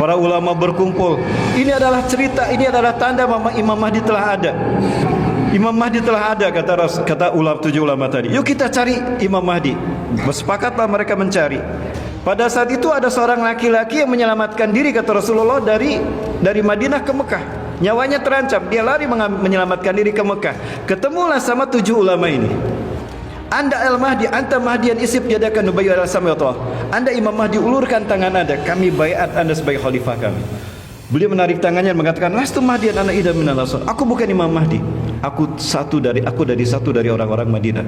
para ulama berkumpul. Ini adalah cerita, ini adalah tanda Imam Mahdi telah ada. Imam Mahdi telah ada, kata tujuh ulama tadi. Yuk kita cari Imam Mahdi. Bersepakatlah mereka mencari. Pada saat itu ada seorang laki-laki yang menyelamatkan diri, kata Rasulullah, dari Madinah ke Mekah. Nyawanya terancam, dia lari menyelamatkan diri ke Mekah. Ketemulah sama tujuh ulama ini. Anda al-Mahdi, anta Mahdian isib yadakan nubayyu al-samiyatullah. Anda Imam Mahdi, ulurkan tangan Anda, kami baiat Anda sebagai khalifah kami. Beliau menarik tangannya dan mengatakan, lastu Mahdian ana idza minal ansar. Aku bukan Imam Mahdi. Aku dari satu dari orang-orang Madinah.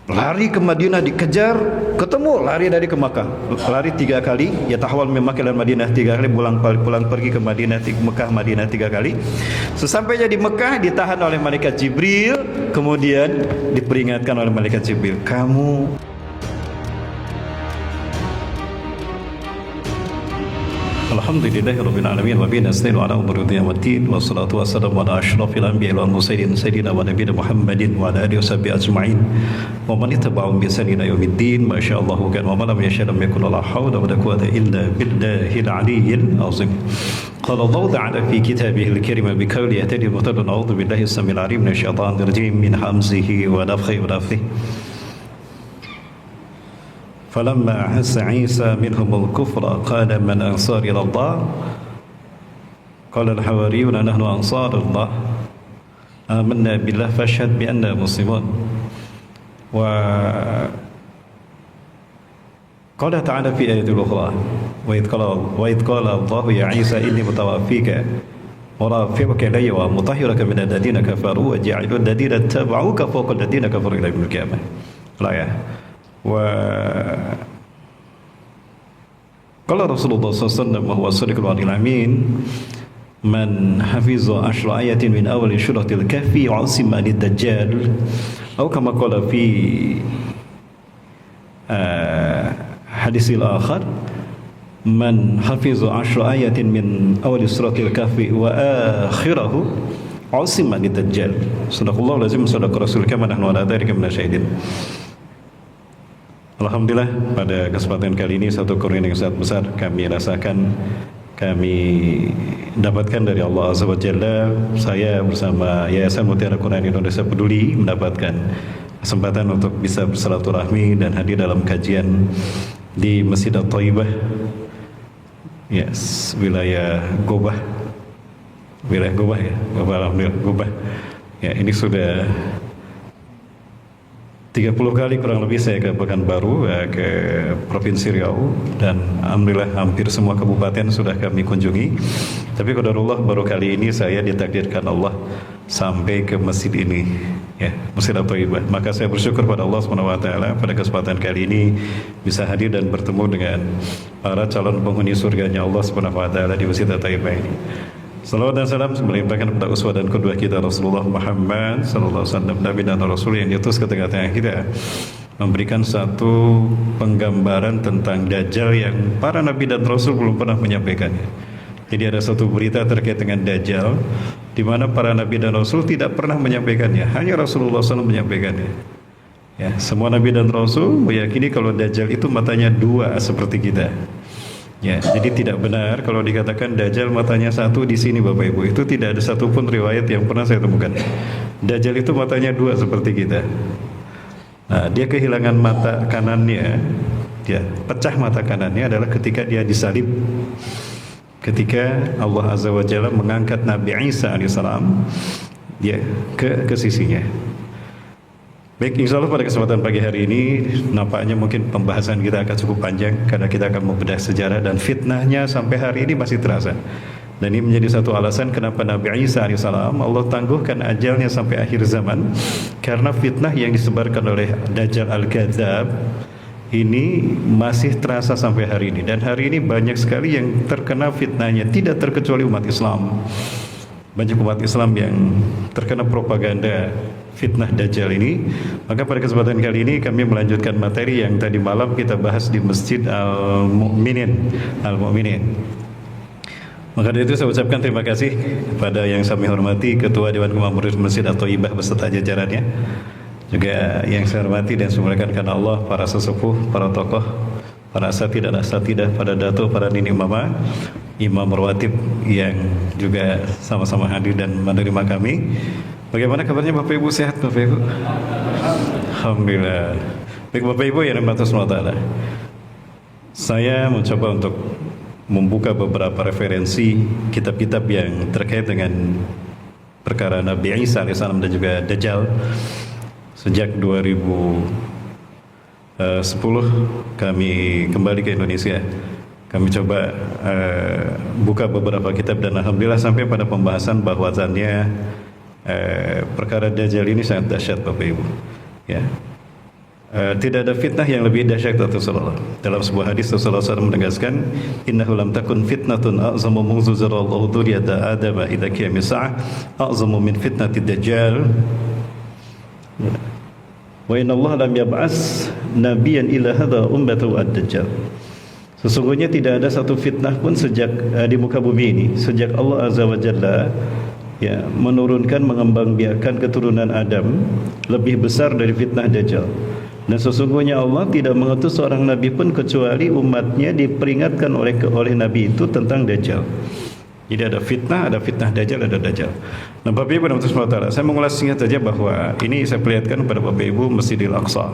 Lari ke Madinah, dikejar, ketemu, lari dari ke Makkah. Lari 3 kali, ya tahawal min Makkah dan Madinah 3 kali, pulang pergi ke Madinah, Mekah, Madinah 3 kali. Sesampainya di Mekah ditahan oleh malaikat Jibril, kemudian diperingatkan oleh malaikat Jibril, kamu Alhamdulillahirabbil alamin wa bihi nasta'inu ala umuri dunya waddin wassalatu wassalamu ala asyrafil anbiya'i wal mursalin sayyidina wa nabiyina Muhammadin wa ala alihi washabbihi ajma'in wa man ittaba'ahum bi ihsan ila yaumiddin ma syaa Allah kan wa man lam yasha lam yakun la hawla wa la quwwata illa billahil aliyyil azim. Qala Allah ta'ala fi kitabihil karim bi qawli yatadi muhtadun a'udzu billahi as-sami'il 'alim minasy syaithanir rajim min hamzihi wa nafthihi wa nafthihi. فلما أحس عيسى منهم الكفر قال من أنصار إلى الله قال الحواريون نحن أنصار الله آمنا بالله فاشهد بأننا مسلمون وقال تعالى في آية أخرى وإذ قال الله يا عيسى إني متوفيك ورافعك إلي ومطهرك من الذين كفروا وجاعل الذين اتبعوك فوق الذين كفروا إلى يوم القيامة الآية. وقال رسول الله صلى الله عليه وسلم وهو الصادق الوعد الأمين من حفظ 10 آيات من أول سورة الكهف عصم عن الدجال أو كما قال في حديث الآخر من حفظ 10 آيات من أول سورة الكهف وآخره عصم عن الدجال. صدق الله العظيم صدق رسول كما نحن على ذلك من الشاهدين. Alhamdulillah, pada kesempatan kali ini satu karunia yang sangat besar kami rasakan, kami dapatkan dari Allah Azza wa Jalla. Saya bersama Yayasan Mutiara Quran Indonesia Peduli mendapatkan kesempatan untuk bisa bersilaturahmi dan hadir dalam kajian di Masjid At-Thaibah, wilayah Gobah. Wilayah Gobah ya, alhamdulillah Gobah. Ya, ini sudah 30 kali kurang lebih saya ke Pekanbaru, ke Provinsi Riau, dan alhamdulillah hampir semua kabupaten sudah kami kunjungi. Tapi qadarullah baru kali ini saya ditakdirkan Allah sampai ke masjid ini, ya, Masjid At-Thaibah. Maka saya bersyukur pada Allah SWT pada kesempatan kali ini bisa hadir dan bertemu dengan para calon penghuni surganya Allah SWT di Masjid At-Thaibah ini. Salawat dan salam melimpahkan kepada uswah dan qudwah kita Rasulullah Muhammad sallallahu alaihi wasallam, Nabi dan Rasul yang diutus ke tengah-tengah kita, memberikan satu penggambaran tentang Dajjal yang para Nabi dan Rasul belum pernah menyampaikannya. Jadi ada satu berita terkait dengan Dajjal di mana para Nabi dan Rasul tidak pernah menyampaikannya, hanya Rasulullah SAW menyampaikannya. Ya, semua Nabi dan Rasul meyakini kalau Dajjal itu matanya 2 seperti kita. Ya, jadi tidak benar kalau dikatakan Dajjal matanya 1 di sini Bapak Ibu. Itu tidak ada satupun riwayat yang pernah saya temukan. Dajjal itu matanya 2 seperti kita. Nah, dia kehilangan mata kanannya, dia pecah mata kanannya adalah ketika dia disalib. Ketika Allah Azza wa Jalla mengangkat Nabi Isa alaihissalam, dia ke sisinya. Baik, insya Allah pada kesempatan pagi hari ini nampaknya mungkin pembahasan kita akan cukup panjang karena kita akan membedah sejarah dan fitnahnya sampai hari ini masih terasa. Dan ini menjadi satu alasan kenapa Nabi Isa alaihissalam Allah tangguhkan ajalnya sampai akhir zaman, karena fitnah yang disebarkan oleh Dajjal Al-Kadzab ini masih terasa sampai hari ini. Dan hari ini banyak sekali yang terkena fitnahnya, tidak terkecuali umat Islam. Banyak umat Islam yang terkena propaganda fitnah Dajjal ini. Maka pada kesempatan kali ini kami melanjutkan materi yang tadi malam kita bahas di Masjid Al-Mu'minin. Maka dari itu saya ucapkan terima kasih kepada yang saya hormati Ketua Dewan Kemakmuran Masjid At-Thaibah beserta jajarannya, juga yang saya hormati dan saya muliakan karena Allah para sesepuh, para tokoh, para asatidah dan asatidah, para dato, para nini mama, imam rawatib yang juga sama-sama hadir dan menerima kami. Bagaimana kabarnya Bapak Ibu, sehat Bapak Ibu? Alhamdulillah. Baik Bapak Ibu yang dirahmati Allah, saya mencoba untuk membuka beberapa referensi kitab-kitab yang terkait dengan perkara Nabi Isa alaihissalam dan juga Dajjal. Sejak 2010 kami kembali ke Indonesia. Kami coba buka beberapa kitab dan alhamdulillah sampai pada pembahasan bahwasannya perkara Dajjal ini sangat dahsyat Bapak Ibu. Ya. Tidak ada fitnah yang lebih dahsyat dari Rasulullah. Dalam sebuah hadis Rasulullah SAW menegaskan, innahu lam takun fitnatun a'zamu munzu zarallahu dzurriyyata adama idza qiyam as-sa'ah a'zamu min fitnatid dajjal. Wa inna Allah lam yab'as nabiyyan illa hadha ummatu ad-dajjal. Sesungguhnya tidak ada satu fitnah pun sejak di muka bumi ini, sejak Allah Azza wa Jalla ya menurunkan mengembangbiakkan keturunan Adam lebih besar dari fitnah Dajjal. Dan sesungguhnya Allah tidak mengutus seorang nabi pun kecuali umatnya diperingatkan oleh nabi itu tentang Dajjal. Jadi ada fitnah Dajjal, ada Dajjal. Nah Bapak Ibu dan Saudara, saya mengulas singkat saja bahwa ini saya perlihatkan kepada Bapak Ibu Masjidil Aqsa.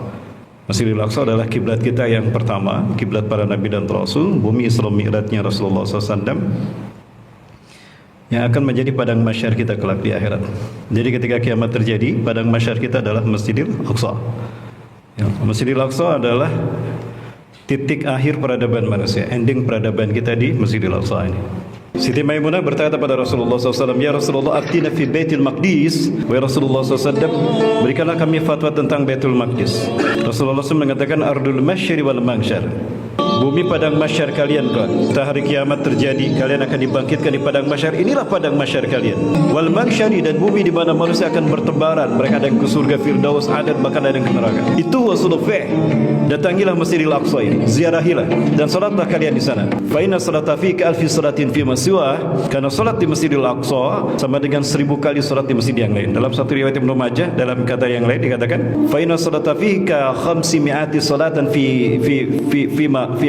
Masjidil Aqsa adalah kiblat kita yang pertama, kiblat para nabi dan rasul, bumi Isra Mi'rajnya Rasulullah SAW, yang akan menjadi padang mahsyar kita kelak di akhirat. Jadi ketika kiamat terjadi, padang mahsyar kita adalah Masjidil Aqsa. Ya, Masjidil Aqsa adalah titik akhir peradaban manusia, ending peradaban kita di Masjidil Aqsa ini. Siti Maimunah berkata pada Rasulullah SAW, ya Rasulullah, atina fi Baitul Maqdis. Wa Rasulullah SAW, berikanlah kami fatwa tentang Baitul Maqdis. Rasulullah SAW mengatakan, ardul masyari wal mangsyar. Bumi padang masyar kalian kelak. Setelah hari kiamat terjadi, kalian akan dibangkitkan di padang masyar. Inilah padang masyar kalian. Wal mangsyari, dan bumi di mana manusia akan bertebaran. Mereka ada yang ke surga Firdaus, ada bahkan ada yang ke neraka. Itu wasulul fi'. Datangilah Masjidil Aqsa ini, ziarahilah dan salatlah kalian di sana. Fa inna salata fi alfi salatin fi masiwa. Karena salat di Masjidil Aqsa sama dengan 1000 kali salat di masjid yang lain. Dalam satu riwayat Ibnu Majah, dalam kata yang lain dikatakan, fa inna salata fi ka 500 salatan fi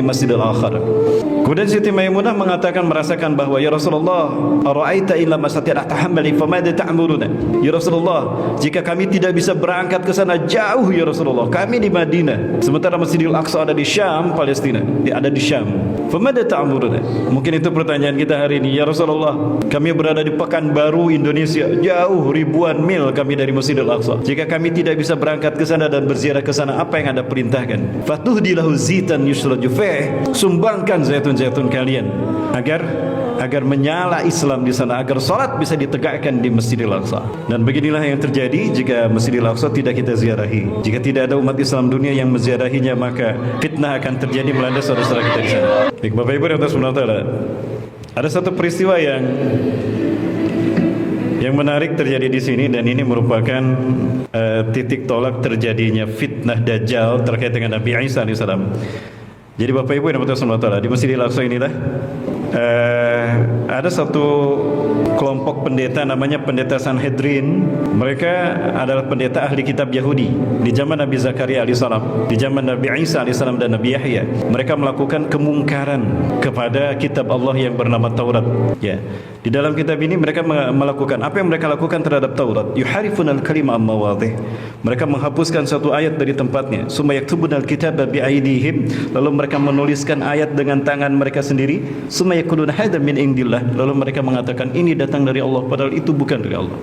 Masjidil Akhar. Kemudian Siti Maimunah merasakan bahwa ya Rasulullah, ara'aita illa masati'at tahammali famada ta'muruna. Ya Rasulullah, jika kami tidak bisa berangkat ke sana jauh ya Rasulullah, kami di Madinah, sementara Masjidil Aqsa ada di Syam, Palestina, ada di Syam. Famada ta'muruna. Mungkin itu pertanyaan kita hari ini. Ya Rasulullah, kami berada di Pekanbaru, Indonesia, jauh ribuan mil kami dari Masjidil Aqsa. Jika kami tidak bisa berangkat ke sana dan berziarah ke sana, apa yang Anda perintahkan? Fatuhdilahu zitan yusraju fi, sumbangkan zaitun-zaitun kalian agar menyala Islam di sana, agar salat bisa ditegakkan di Masjidil Aqsa. Dan beginilah yang terjadi jika Masjidil Aqsa tidak kita ziarahi. Jika tidak ada umat Islam dunia yang menziarahinya, maka fitnah akan terjadi melanda saudara-saudara kita di sana. Baik Bapak Ibu dan Saudara, ada satu peristiwa yang menarik terjadi di sini, dan ini merupakan titik tolak terjadinya fitnah Dajjal terkait dengan Nabi Isa alaihissalam. Jadi Bapak Ibu yang dirahmati Allah, di Masjidil Aqsa inilah ada satu kelompok pendeta namanya pendeta Sanhedrin. Mereka adalah pendeta ahli kitab Yahudi di zaman Nabi Zakaria alaihissalam, di zaman Nabi Isa alaihissalam dan Nabi Yahya. Mereka melakukan kemungkaran kepada kitab Allah yang bernama Taurat. Ya, di dalam kitab ini mereka melakukan apa yang mereka lakukan terhadap Taurat. Yuharifunal kalima amma wadih. Mereka menghapuskan satu ayat dari tempatnya. Summa yaktubunal kitaba bi'aidihim. Lalu mereka menuliskan ayat dengan tangan mereka sendiri. Summa yaquluna hadza min indillah. Lalu mereka mengatakan ini datang dari Allah, padahal itu bukan dari Allah.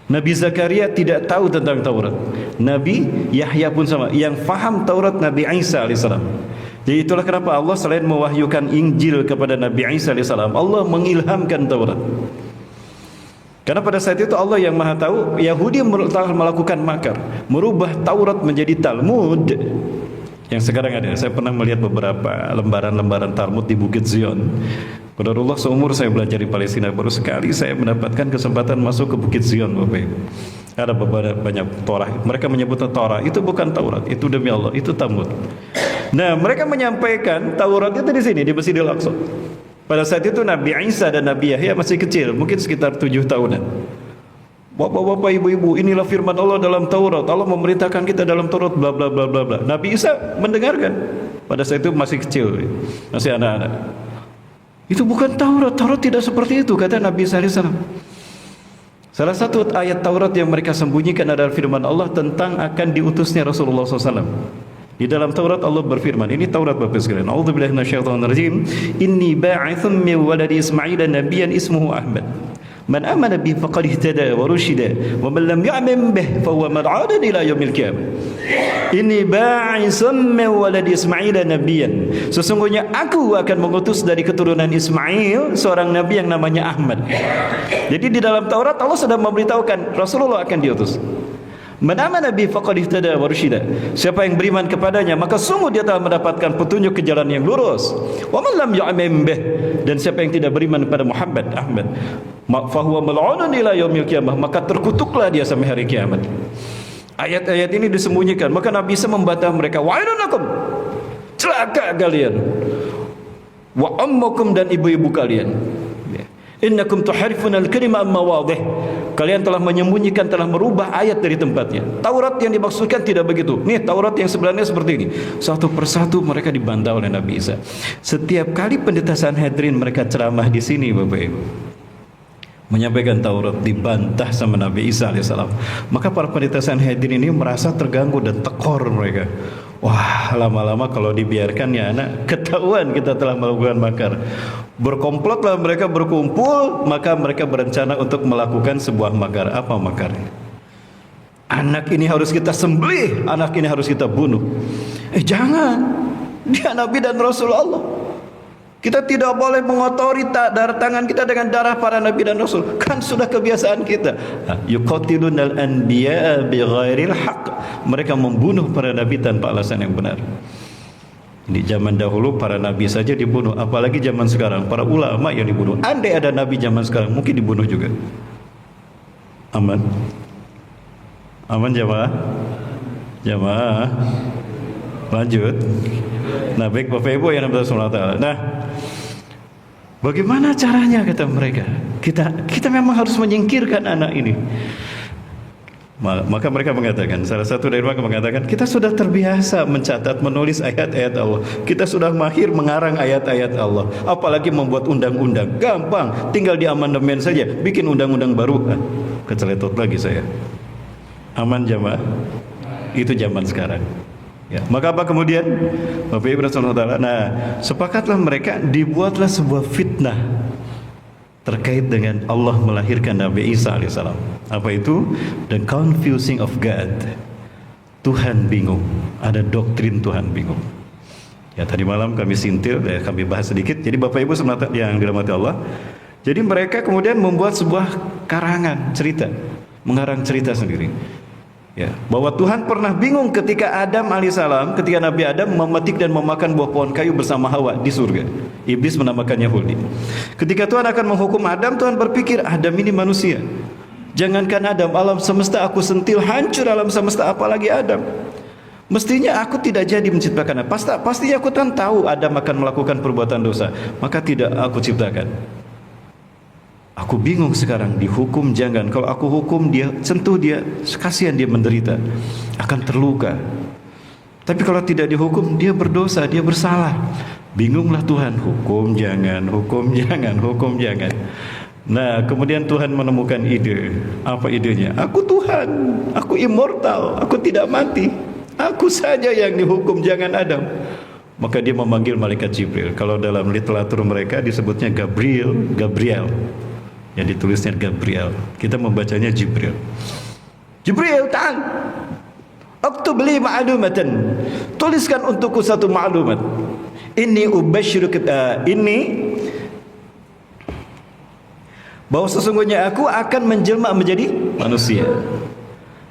Nabi Zakaria tidak tahu tentang Taurat. Nabi Yahya pun sama. Yang faham Taurat Nabi Isa alaihissalam. Jadi itulah kenapa Allah selain mewahyukan Injil kepada Nabi Isa alaihissalam, Allah mengilhamkan Taurat. Karena pada saat itu Allah yang Maha Tahu, Yahudi telah melakukan makar, merubah Taurat menjadi Talmud yang sekarang ada. Saya pernah melihat beberapa lembaran-lembaran Talmud di Bukit Zion. Qadarullah, seumur saya belajar di Palestina, baru sekali saya mendapatkan kesempatan masuk ke Bukit Zion, Bapak Ibu. Ada banyak Torah. Mereka menyebut Torah, itu bukan Taurat, itu demi Allah, itu Talmud. Nah, mereka menyampaikan Taurat itu di sini, di Masjidil Aqsa. Pada saat itu Nabi Isa dan Nabi Yahya masih kecil, mungkin sekitar 7 tahunan. Bapak-bapak, ibu-ibu, inilah firman Allah dalam Taurat. Allah memerintahkan kita dalam Taurat, bla bla bla bla bla. Nabi Isa mendengarkan. Pada saat itu masih kecil, masih anak-anak. Itu bukan Taurat. Taurat tidak seperti itu, kata Nabi sallallahu alaihi wasallam. Salah satu ayat Taurat yang mereka sembunyikan adalah firman Allah tentang akan diutusnya Rasulullah SAW. Di dalam Taurat Allah berfirman, ini Taurat Bapak sekalian, A'udzubillahi minasyaitonirrajim, inni ba'ithum min waladi Ismail nabiyyan ismuhu Ahmad. Man amana bihi faqad ihtada wa rusyida wa man lam yu'min bihi fa huwa mal'unun ila yaumil qiyamah. Inni ba'ithum min waladi Ismail nabiyyan. Sesungguhnya aku akan mengutus dari keturunan Ismail seorang nabi yang namanya Ahmad. Jadi di dalam Taurat Allah sudah memberitahukan Rasulullah akan diutus. Man amana bi faqad ihtada wa rusyida. Siapa yang beriman kepadanya maka sungguh dia telah mendapatkan petunjuk ke jalan yang lurus. Wa man lam yu'min bih, dan siapa yang tidak beriman kepada Muhammad Ahmad, fa huwa mal'unun ila yaumil qiyamah, maka terkutuklah dia sampai hari kiamat. Ayat-ayat ini disembunyikan, maka Nabi Isa membantah mereka, wailun lakum, celaka kalian, wa ummukum, dan ibu-ibu kalian, innakum tuharifuna al-kalima amma wadih, kalian telah menyembunyikan, telah merubah ayat dari tempatnya. Taurat yang dimaksudkan tidak begitu. Nih Taurat yang sebenarnya seperti ini. Satu persatu mereka dibantah oleh Nabi Isa. Setiap kali pendeta Sanhedrin mereka ceramah di sini Bapak Ibu, menyampaikan Taurat, dibantah sama Nabi Isa alaihissalam. Maka para pendeta Sanhedrin ini merasa terganggu dan tekor mereka. Wah, lama-lama kalau dibiarkan ya anak, ketahuan kita telah melakukan makar. Berkomplotlah mereka, berkumpul, maka mereka berencana untuk melakukan sebuah makar. Apa makarnya? Anak ini harus kita sembelih, anak ini harus kita bunuh. Jangan, dia Nabi dan Rasul Allah. Kita tidak boleh mengotori darah tangan kita dengan darah para Nabi dan Rasul. Kan sudah kebiasaan kita. Yuqatilunal anbiya bighairil haqq. Mereka membunuh para Nabi tanpa alasan yang benar. Di zaman dahulu para Nabi saja dibunuh, apalagi zaman sekarang para ulama yang dibunuh. Andai ada Nabi zaman sekarang mungkin dibunuh juga. Aman? Aman jamaah? Jamaah? Lanjut. Nah baik Bapak Ibu yang dirahmati Allah. Nah, bagaimana caranya kata mereka? Kita memang harus menyingkirkan anak ini. Maka mereka mengatakan, salah satu dari mereka mengatakan, kita sudah terbiasa mencatat, menulis ayat-ayat Allah. Kita sudah mahir mengarang ayat-ayat Allah. Apalagi membuat undang-undang. Gampang, tinggal di amandemen saja, bikin undang-undang baru. Keceletot lagi saya. Aman jamaah? Itu zaman sekarang. Ya, maka apa kemudian? Bapak Ibu Rasulullah, nah sepakatlah mereka, dibuatlah sebuah fitnah terkait dengan Allah melahirkan Nabi Isa alaihissalam. Apa itu? The confusing of God. Tuhan bingung. Ada doktrin Tuhan bingung. Ya tadi malam kami sintil, kami bahas sedikit. Jadi Bapak Ibu yang dirahmati Allah, jadi mereka kemudian membuat sebuah karangan cerita, mengarang cerita sendiri. Ya, bahwa Tuhan pernah bingung ketika Adam alaihissalam, ketika Nabi Adam memetik dan memakan buah pohon kayu bersama Hawa di surga. Iblis menamakannya Huldi. Ketika Tuhan akan menghukum Adam, Tuhan berpikir, Adam ini manusia. Jangankan Adam, alam semesta aku sentil, hancur alam semesta, apalagi Adam. Mestinya aku tidak jadi menciptakannya. Pastinya aku kan tahu Adam akan melakukan perbuatan dosa, maka tidak aku ciptakan. Aku bingung sekarang, dihukum jangan. Kalau aku hukum dia, sentuh dia, kasihan dia menderita, akan terluka. Tapi kalau tidak dihukum, dia berdosa, dia bersalah. Bingunglah Tuhan, hukum jangan, hukum jangan, hukum jangan. Nah kemudian Tuhan menemukan ide. Apa idenya? Aku Tuhan, aku immortal, aku tidak mati, aku saja yang dihukum, jangan Adam. Maka dia memanggil malaikat Jibril. Kalau dalam literatur mereka disebutnya Gabriel. Yang ditulisnya Gabriel, kita membacanya Jibril. Jibril, ta'al, uktub li ma'lumatan, tuliskan untukku satu maklumat. Ini ubasyiruka, ini bahwa sesungguhnya aku akan menjelma menjadi manusia.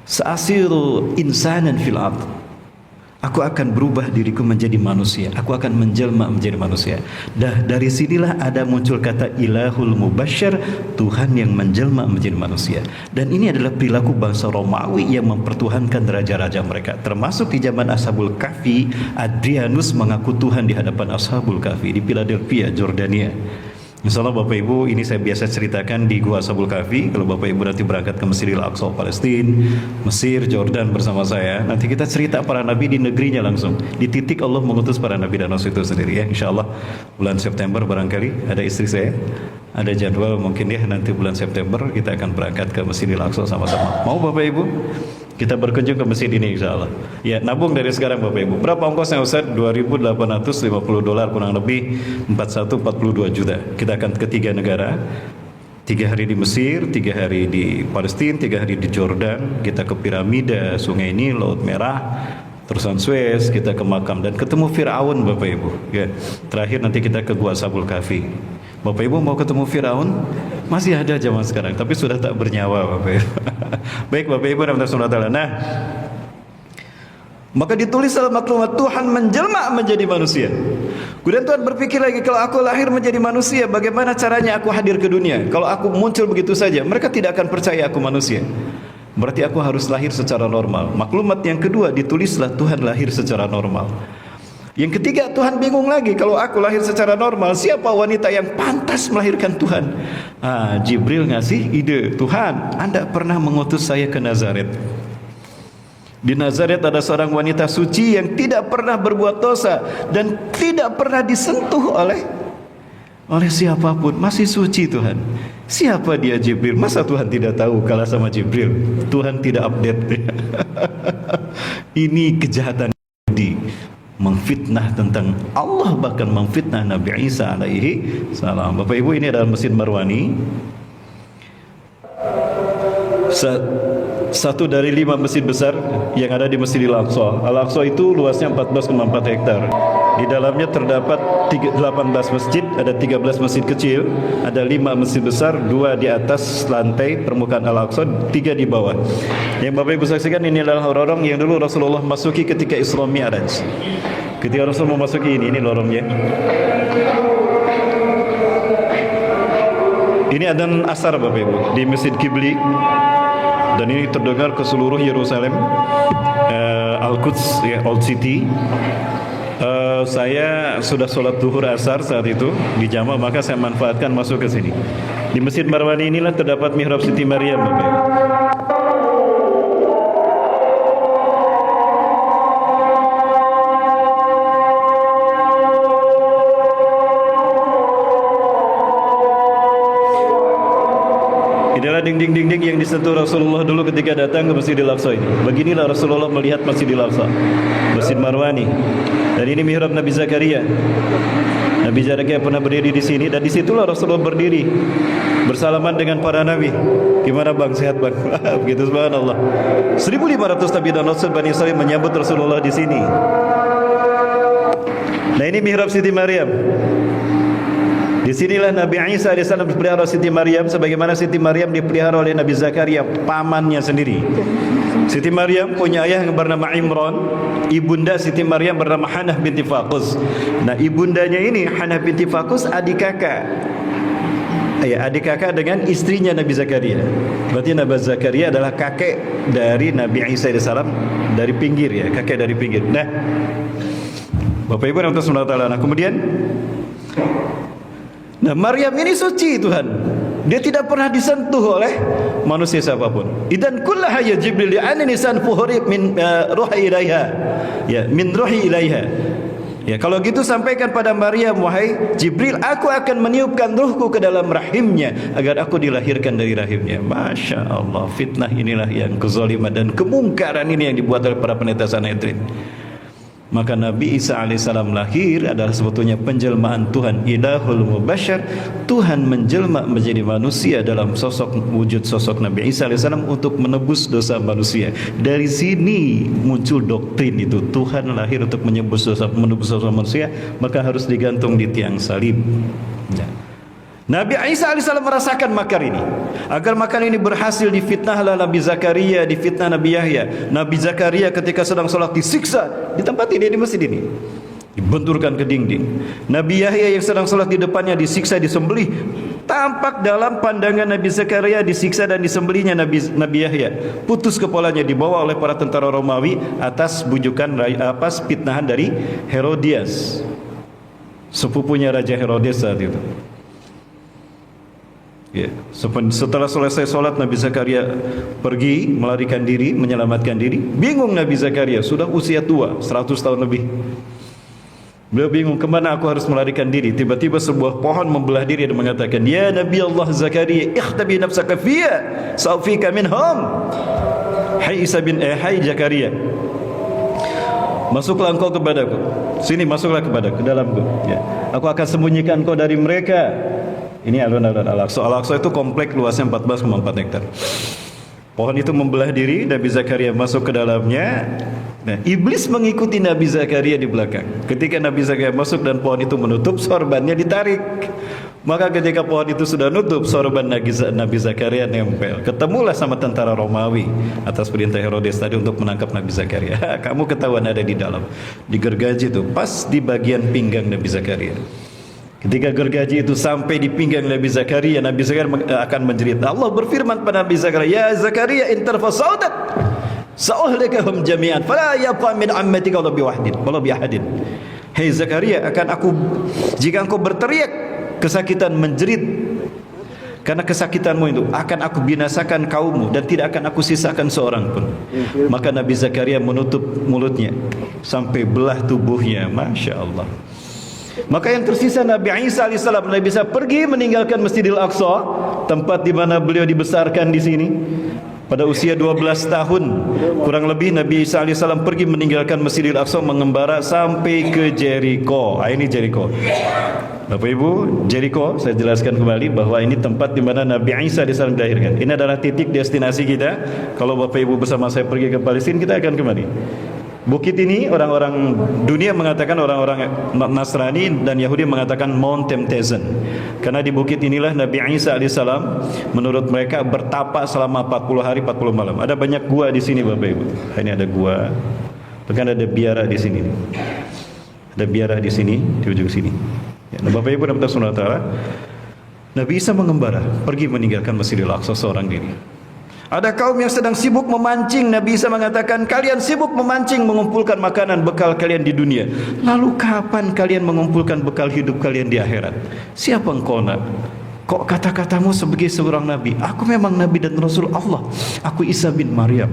Sa'asiru insanan fil ardh. Aku akan berubah diriku menjadi manusia. Aku akan menjelma menjadi manusia. Dari sinilah ada muncul kata ilahul mubasyar, Tuhan yang menjelma menjadi manusia. Dan ini adalah perilaku bangsa Romawi yang mempertuhankan raja-raja mereka. Termasuk di zaman Ashabul Kahfi, Adrianus mengaku Tuhan di hadapan Ashabul Kahfi di Philadelphia, Jordania. Insyaallah Bapak Ibu, ini saya biasa ceritakan di Gua Ashabul Kahfi. Kalau Bapak Ibu nanti berangkat ke Masjidil Aqsa Palestina, Mesir, Jordan bersama saya, nanti kita cerita para nabi di negerinya langsung. Di titik Allah mengutus para nabi dan rasul itu sendiri ya. Insyaallah bulan September barangkali ada istri saya, ada jadwal mungkin ya nanti bulan September kita akan berangkat ke Masjidil Aqsa sama-sama. Mau Bapak Ibu? Kita berkunjung ke masjid ini insyaallah. Ya, nabung dari sekarang Bapak Ibu. Berapa ongkosnya Ustaz? $2.850 kurang lebih 42 juta. Kita akan ke 3 negara. 3 hari di Mesir, 3 hari di Palestina, 3 hari di Jordan. Kita ke piramida, Sungai Nil, Laut Merah, terusan Suez, kita ke makam dan ketemu Firaun Bapak Ibu. Ya. Terakhir nanti kita ke Gua Ashabul Kahfi. Bapak Ibu mau ketemu Firaun? Masih ada zaman sekarang, tapi sudah tak bernyawa Bapak Ibu. Baik Bapak Ibu Rahmatullah. Nah, maka ditulis dalam maklumat Tuhan menjelma menjadi manusia. Kemudian Tuhan berpikir lagi, kalau aku lahir menjadi manusia, bagaimana caranya aku hadir ke dunia? Kalau aku muncul begitu saja, mereka tidak akan percaya aku manusia. Berarti aku harus lahir secara normal. Maklumat yang kedua ditulislah Tuhan lahir secara normal. Yang ketiga, Tuhan bingung lagi, kalau aku lahir secara normal, siapa wanita yang pantas melahirkan Tuhan? Jibril ngasih ide, Tuhan, Anda pernah mengutus saya ke Nazaret. Di Nazaret ada seorang wanita suci yang tidak pernah berbuat dosa dan tidak pernah disentuh oleh siapapun, masih suci Tuhan. Siapa dia Jibril? Masa Tuhan tidak tahu kalah sama Jibril? Tuhan tidak update. Ini kejahatan di memfitnah tentang Allah, bahkan memfitnah Nabi Isa alaihi salam. Bapak Ibu, ini adalah Masjid Marwani, satu dari 5 masjid besar yang ada di Masjidil Aqsa. Al-Aqsa itu luasnya 14,4 hektar. Di dalamnya terdapat 18 masjid, ada 13 masjid kecil, ada 5 masjid besar, 2 di atas lantai permukaan Al-Aqsa, 3 di bawah. Yang Bapak Ibu saksikan ini adalah lorong yang dulu Rasulullah masuki ketika Isra Mi'raj. Ketika Rasul memasuki ini lorongnya. Ini adzan asar Bapak Ibu di Masjid Qibli. Dan ini terdengar ke seluruh Yerusalem, Al-Quds, ya, Old City. Saya sudah sholat duhur asar saat itu di jamaah, maka saya manfaatkan masuk ke sini. Di Masjid Marwani inilah terdapat mihrab Siti Maryam Bapak Ibu. Inilah dinding-dinding yang disentuh Rasulullah dulu ketika datang ke Masjidil Aqsa ini. Beginilah Rasulullah melihat Masjidil Aqsa, Masjid Marwani. Dan ini mihrab Nabi Zakaria. Nabi Zakaria pernah berdiri di sini, dan disitulah Rasulullah berdiri bersalaman dengan para nabi. Gimana bang, sehat bang? Begitu, subhanallah. 1.500 nabi dan rasul Bani Israil menyambut Rasulullah di sini. Nah, ini mihrab Siti Maryam. Di sinilah Nabi Isa AS dipelihara Siti Maryam, sebagaimana Siti Maryam dipelihara oleh Nabi Zakaria, pamannya sendiri. Siti Maryam punya ayah yang bernama Imran, ibunda Siti Maryam bernama Hanah binti Faqus. Nah, ibundanya ini Hanah binti Faqus adik kakak. Adik kakak dengan istrinya Nabi Zakaria. Berarti Nabi Zakaria adalah kakek dari Nabi Isa AS dari pinggir ya, kakek dari pinggir. Nah, Bapak Ibu yang Tuhan, nah kemudian Maryam ini suci Tuhan. Dia tidak pernah disentuh oleh manusia siapapun. Idan kullaha ya Jibril li'ani nisan fuhuri min ruhi ilaiha. Ya, min ruhi ilaiha. Ya, kalau gitu sampaikan pada Maryam, wahai Jibril, aku akan meniupkan ruhku ke dalam rahimnya agar aku dilahirkan dari rahimnya. Masya Allah, fitnah inilah yang kezaliman dan kemungkaran ini yang dibuat oleh para pendeta Sanhedrin. Maka Nabi Isa alaihissalam lahir adalah sebetulnya penjelmaan Tuhan, ilahul mubasyar. Tuhan menjelma menjadi manusia dalam wujud sosok Nabi Isa alaihissalam untuk menebus dosa manusia. Dari sini muncul doktrin itu, Tuhan lahir untuk menebus dosa manusia, maka harus digantung di tiang salib. Ya. Nabi Isa alaihissalam merasakan makar ini. Agar makar ini berhasil, difitnahlah Nabi Zakaria, difitnah Nabi Yahya. Nabi Zakaria ketika sedang sholat disiksa di tempat ini, di masjid ini, dibenturkan ke dinding. Nabi Yahya yang sedang sholat di depannya disiksa, disembelih. Tampak dalam pandangan Nabi Zakaria disiksa dan disembelihnya Nabi Yahya. Putus kepalanya, dibawa oleh para tentara Romawi atas bujukan fitnahan dari Herodias, sepupunya Raja Herodes saat itu. Ya, setelah selesai sholat Nabi Zakaria pergi melarikan diri, menyelamatkan diri. Bingung Nabi Zakaria, sudah usia tua, 100 tahun lebih. Beliau bingung kemana aku harus melarikan diri. Tiba-tiba sebuah pohon membelah diri dan mengatakan, ya Nabi Allah Zakaria, ikhtabi nafsaka fiyya, sa'ufika minhum. Hai Zakaria, masuklah engkau kepadaku. Sini, masuklah kepadaku, ke dalamku. Ya. Aku akan sembunyikan engkau dari mereka. Ini alun-alun Al-Aqsa. Al-Aqsa itu komplek luasnya 14,4 hektar. Pohon itu membelah diri, Nabi Zakaria masuk ke dalamnya. Nah, iblis mengikuti Nabi Zakaria di belakang. Ketika Nabi Zakaria masuk dan pohon itu menutup, sorbannya ditarik. Maka ketika pohon itu sudah nutup, sorban Nabi Zakaria nempel. Ketemulah sama tentara Romawi atas perintah Herodes tadi untuk menangkap Nabi Zakaria. Kamu ketahuan ada di dalam. Digergaji itu pas di bagian pinggang Nabi Zakaria. Ketika gergaji itu sampai di pinggang Nabi Zakaria akan menjerit. Allah berfirman pada Nabi Zakaria, ya Zakaria in tarfa sautak sa'uhlikahum jami'an fala yabqa min ammatika wala biwahidin. Hei Zakaria, jika engkau berteriak kesakitan menjerit karena kesakitanmu itu, akan aku binasakan kaummu dan tidak akan aku sisakan seorang pun. Maka Nabi Zakaria menutup mulutnya sampai belah tubuhnya. Masya Allah. Maka yang tersisa Nabi Isa alaihissalam. Nabi Isa pergi meninggalkan Masjidil Aqsa, tempat di mana beliau dibesarkan di sini. Pada usia 12 tahun kurang lebih Nabi Isa alaihissalam pergi meninggalkan Masjidil Aqsa, mengembara sampai ke Jericho. Ini Jericho. Bapak Ibu, Jericho saya jelaskan kembali bahwa ini tempat di mana Nabi Isa alaihissalam dilahirkan. Ini adalah titik destinasi kita. Kalau Bapak Ibu bersama saya pergi ke Palestina, kita akan kembali. Bukit ini orang-orang dunia mengatakan, orang-orang Nasrani dan Yahudi mengatakan Mount Temptation. Karena di bukit inilah Nabi Isa alaihissalam menurut mereka bertapa selama 40 hari 40 malam. Ada banyak gua di sini Bapak Ibu. Ini ada gua. Bahkan ada biara di sini. Ada biara di sini, di ujung sini. Ya, nah Bapak Ibu dan Saudara Taala, Nabi Isa mengembara, pergi meninggalkan Masjidil Aqsa seorang diri. Ada kaum yang sedang sibuk memancing. Nabi Isa mengatakan, kalian sibuk memancing, mengumpulkan makanan bekal kalian di dunia. Lalu kapan kalian mengumpulkan bekal hidup kalian di akhirat? Siapa engkau nak? Kok kata-katamu sebagai seorang nabi? Aku memang nabi dan rasul Allah. Aku Isa bin Maryam.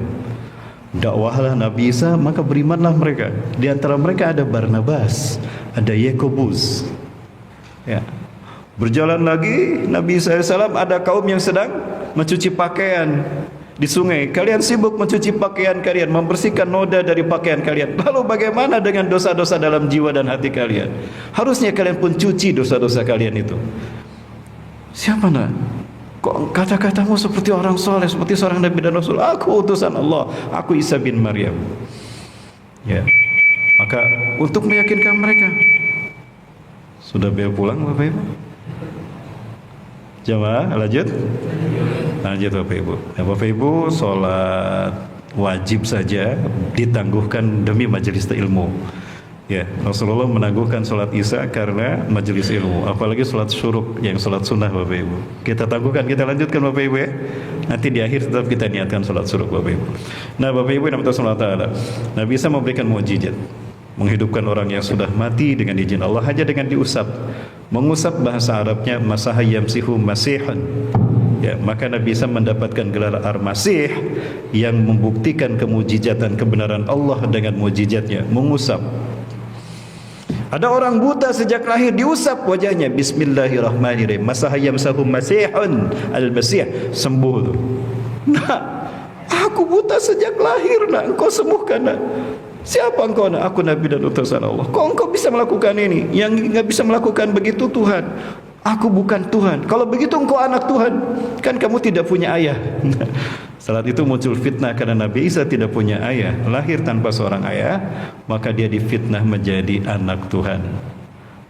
Dakwahlah Nabi Isa, maka berimanlah mereka. Di antara mereka ada Barnabas, ada Yakobus. Ya. Berjalan lagi Nabi Isa AS, ada kaum yang sedang mencuci pakaian di sungai. Kalian sibuk mencuci pakaian kalian, membersihkan noda dari pakaian kalian. Lalu bagaimana dengan dosa-dosa dalam jiwa dan hati kalian? Harusnya kalian pun cuci dosa-dosa kalian itu. Siapa nak? Kok kata-katamu seperti orang soleh, seperti seorang Nabi dan Rasul? Aku utusan Allah, aku Isa bin Maryam. Ya. Maka untuk meyakinkan mereka, sudah beliau pulang Bapak Ibu? Jamaah lanjut Bapak Ibu. Nah, Bapak Ibu, sholat wajib saja ditangguhkan demi majelis ilmu. Ya, Rasulullah menangguhkan sholat isya karena majelis ilmu. Apalagi sholat syuruk yang sholat sunnah Bapak Ibu. Kita tangguhkan, kita lanjutkan Bapak Ibu ya. Nanti di akhir tetap kita niatkan sholat syuruk Bapak Ibu. Nah Bapak Ibu yang Allah Ta'ala, Nabi bisa memberikan mukjizat, menghidupkan orang yang sudah mati dengan izin Allah hanya dengan diusap. Mengusap bahasa Arabnya masaha yamsihu masihan. Ya, maka Nabi Isa mendapatkan gelar Ar-Masih yang membuktikan kemujizatan kebenaran Allah dengan mujizatnya, mengusap. Ada orang buta sejak lahir diusap wajahnya, bismillahirrahmanirrahim, masaha yamsahu masihun al-masih, sembuh tuh. Nah, aku buta sejak lahir, nak engkau sembuhkan nak. Siapa engkau nak? Aku Nabi dan utusan Allah. Kok engkau bisa melakukan ini? Yang enggak bisa melakukan begitu Tuhan. Aku bukan Tuhan. Kalau begitu engkau anak Tuhan. Kan kamu tidak punya ayah. Saat itu muncul fitnah karena Nabi Isa tidak punya ayah, lahir tanpa seorang ayah, maka dia difitnah menjadi anak Tuhan.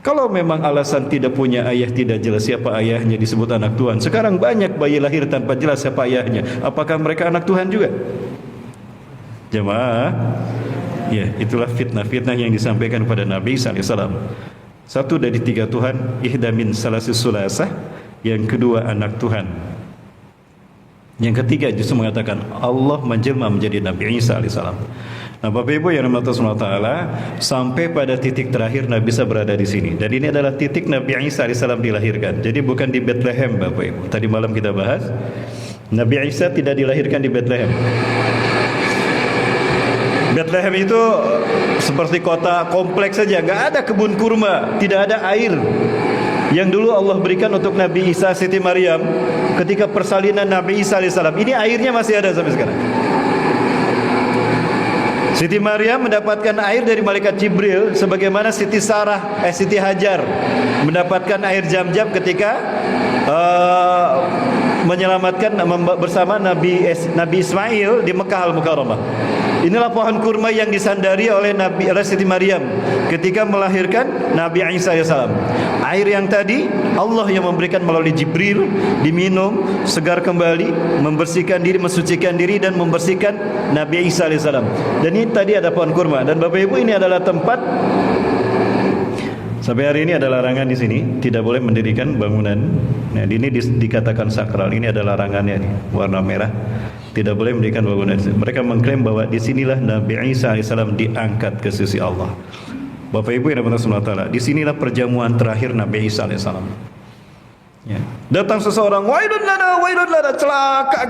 Kalau memang alasan tidak punya ayah, tidak jelas siapa ayahnya, disebut anak Tuhan. Sekarang banyak bayi lahir tanpa jelas siapa ayahnya. Apakah mereka anak Tuhan juga? Jemaah, ya, itulah fitnah-fitnah yang disampaikan kepada Nabi Isa alaihissalam. Satu dari tiga Tuhan, ihdamin salasis sulasah. Yang kedua anak Tuhan. Yang ketiga justru mengatakan Allah menjelma menjadi Nabi Isa alaihissalam. Nah, Bapak Ibu yang dirahmati Allah SWT, sampai pada titik terakhir Nabi Isa berada di sini. Dan ini adalah titik Nabi Isa alaihissalam dilahirkan. Jadi bukan di Bethlehem, Bapak Ibu. Tadi malam kita bahas, Nabi Isa tidak dilahirkan di Bethlehem. Bethlehem itu seperti kota kompleks saja, nggak ada kebun kurma, tidak ada air. Yang dulu Allah berikan untuk Nabi Isa Siti Maryam ketika persalinan Nabi Isa alaihissalam. Ini airnya masih ada sampai sekarang. Siti Maryam mendapatkan air dari malaikat Jibril, sebagaimana Siti Hajar mendapatkan air Zam-Zam ketika menyelamatkan bersama Nabi Ismail di Mekah Al-Mukarramah. Inilah pohon kurma yang disandari oleh Siti Maryam ketika melahirkan Nabi Isa alaihissalam. Air yang tadi Allah yang memberikan melalui Jibril, diminum, segar kembali, membersihkan diri, mensucikan diri dan membersihkan Nabi Isa alaihissalam. Dan ini tadi ada pohon kurma. Dan Bapak Ibu, ini adalah tempat, sampai hari ini ada larangan di sini, tidak boleh mendirikan bangunan. Nah, ini dikatakan sakral. Ini ada larangannya nih, warna merah. Tidak boleh mendirikan bangunan. Mereka mengklaim bahwa di sinilah Nabi Isa alaihissalam diangkat ke sisi Allah. Bapak Ibu yang dirahmati Allah Ta'ala, di sinilah perjamuan terakhir Nabi Isa alaihissalam. Ya. Datang seseorang, wailun lana, celaka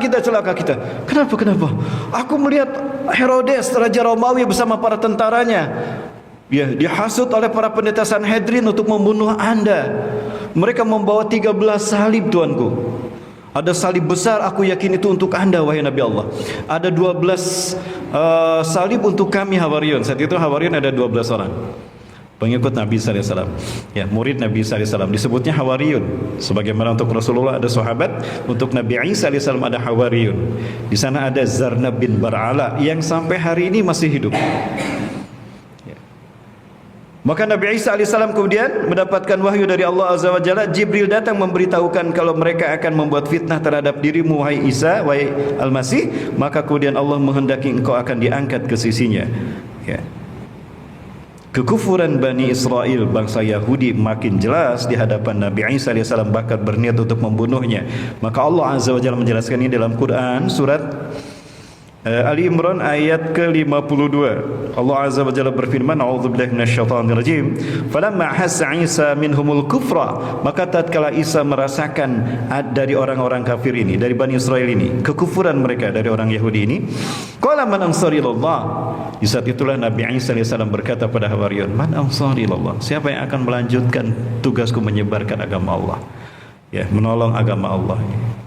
kita. Kenapa? Aku melihat Herodes, Raja Romawi bersama para tentaranya, ya, dihasut oleh para pendeta Sanhedrin untuk membunuh Anda. Mereka membawa 13 salib, tuanku. Ada salib besar, aku yakin itu untuk Anda, wahai Nabi Allah. Ada 12 salib untuk kami Hawariyun. Saat itu Hawariyun ada 12 orang, pengikut Nabi Isa alaihissalam, ya, murid Nabi Isa alaihissalam, disebutnya Hawariyun. Sebagaimana untuk Rasulullah ada sahabat, untuk Nabi Isa alaihissalam ada Hawariyun. Di sana ada Zarnab bin Bar'ala yang sampai hari ini masih hidup. Maka Nabi Isa alaihissalam kemudian mendapatkan wahyu dari Allah Azza wa Jalla. Jibril datang memberitahukan kalau mereka akan membuat fitnah terhadap dirimu, wahai Isa, wahai Al-Masih. Maka kemudian Allah menghendaki engkau akan diangkat ke sisinya, ya. Kekufuran Bani Israel, bangsa Yahudi, makin jelas di hadapan Nabi Isa alaihissalam, bahkan berniat untuk membunuhnya. Maka Allah Azza wa Jalla menjelaskan ini dalam Quran surat Ali Imran ayat ke-52. Allah Azza wa Jalla berfirman, a'udzubillahi minasyaitonir rajim. Falamma hassa Isa minhumul kufra, maka tatkala Isa merasakan dari orang-orang kafir ini, dari Bani Israel ini, kekufuran mereka dari orang Yahudi ini, qala man ansari ilallah. Di saat itulah Nabi Isa alaihissalam berkata pada Hawariyun, man ansari ilallah, siapa yang akan melanjutkan tugasku menyebarkan agama Allah, ya, menolong agama Allah,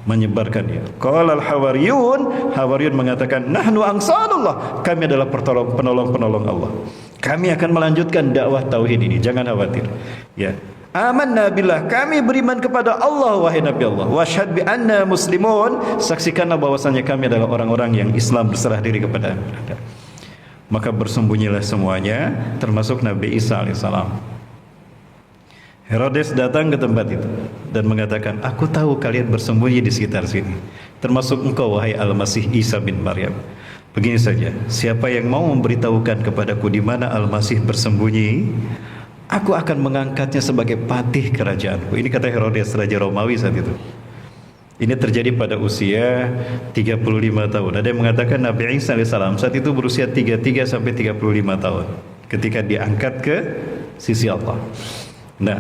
menyebarkannya. Qala al-Hawariyun, Hawariyun mengatakan, nahnu ansarullah, kami adalah penolong-penolong Allah. Kami akan melanjutkan dakwah tauhid ini, jangan khawatir. Ya. Amanna billah, kami beriman kepada Allah, wahai Nabi Allah. Washhad bi anna muslimun, saksikanlah bahwasanya kami adalah orang-orang yang Islam, berserah diri kepada Anda. Maka bersembunyilah semuanya, termasuk Nabi Isa alaihissalam. Herodes datang ke tempat itu dan mengatakan, aku tahu kalian bersembunyi di sekitar sini, termasuk engkau, wahai Al-Masih Isa bin Maryam. Begini saja, siapa yang mau memberitahukan kepadaku di mana Al-Masih bersembunyi, aku akan mengangkatnya sebagai patih kerajaanku. Ini kata Herodes, Raja Romawi saat itu. Ini terjadi pada usia 35 tahun. Ada yang mengatakan Nabi Isa alaihissalam saat itu berusia 33 sampai 35 tahun ketika diangkat ke sisi Allah. Nah,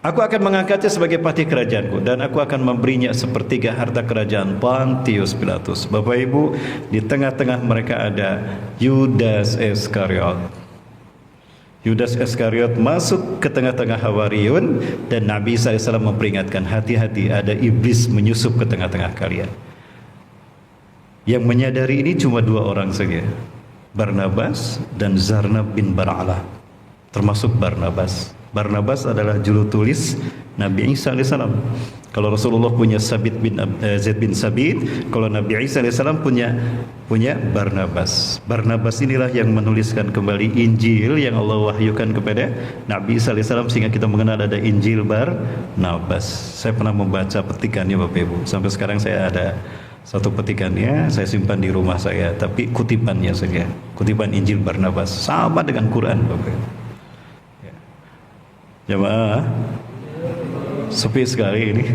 aku akan mengangkatnya sebagai patih kerajaanku, dan aku akan memberinya sepertiga harta kerajaan Pontius Pilatus. Bapak Ibu, di tengah-tengah mereka ada Yudas Iskariot. Yudas Iskariot masuk ke tengah-tengah Hawariyun, dan Nabi Isa alaihissalam memperingatkan, hati-hati, ada iblis menyusup ke tengah-tengah kalian. Yang menyadari ini cuma 2 orang saja, Barnabas dan Zarnab bin Bar'ala. Termasuk Barnabas. Barnabas adalah juru tulis Nabi Isa alaihissalam. Kalau Rasulullah punya Zaid bin Sabit, kalau Nabi Isa alaihissalam punya Barnabas. Barnabas inilah yang menuliskan kembali Injil yang Allah wahyukan kepada Nabi Isa alaihissalam, sehingga kita mengenal ada Injil Barnabas. Saya pernah membaca petikannya, Bapak Ibu. Sampai sekarang saya ada satu petikannya, saya simpan di rumah saya, tapi kutipannya saja, kutipan Injil Barnabas, sama dengan Quran, Bapak Ibu. Jemaah, sepi sekali ini.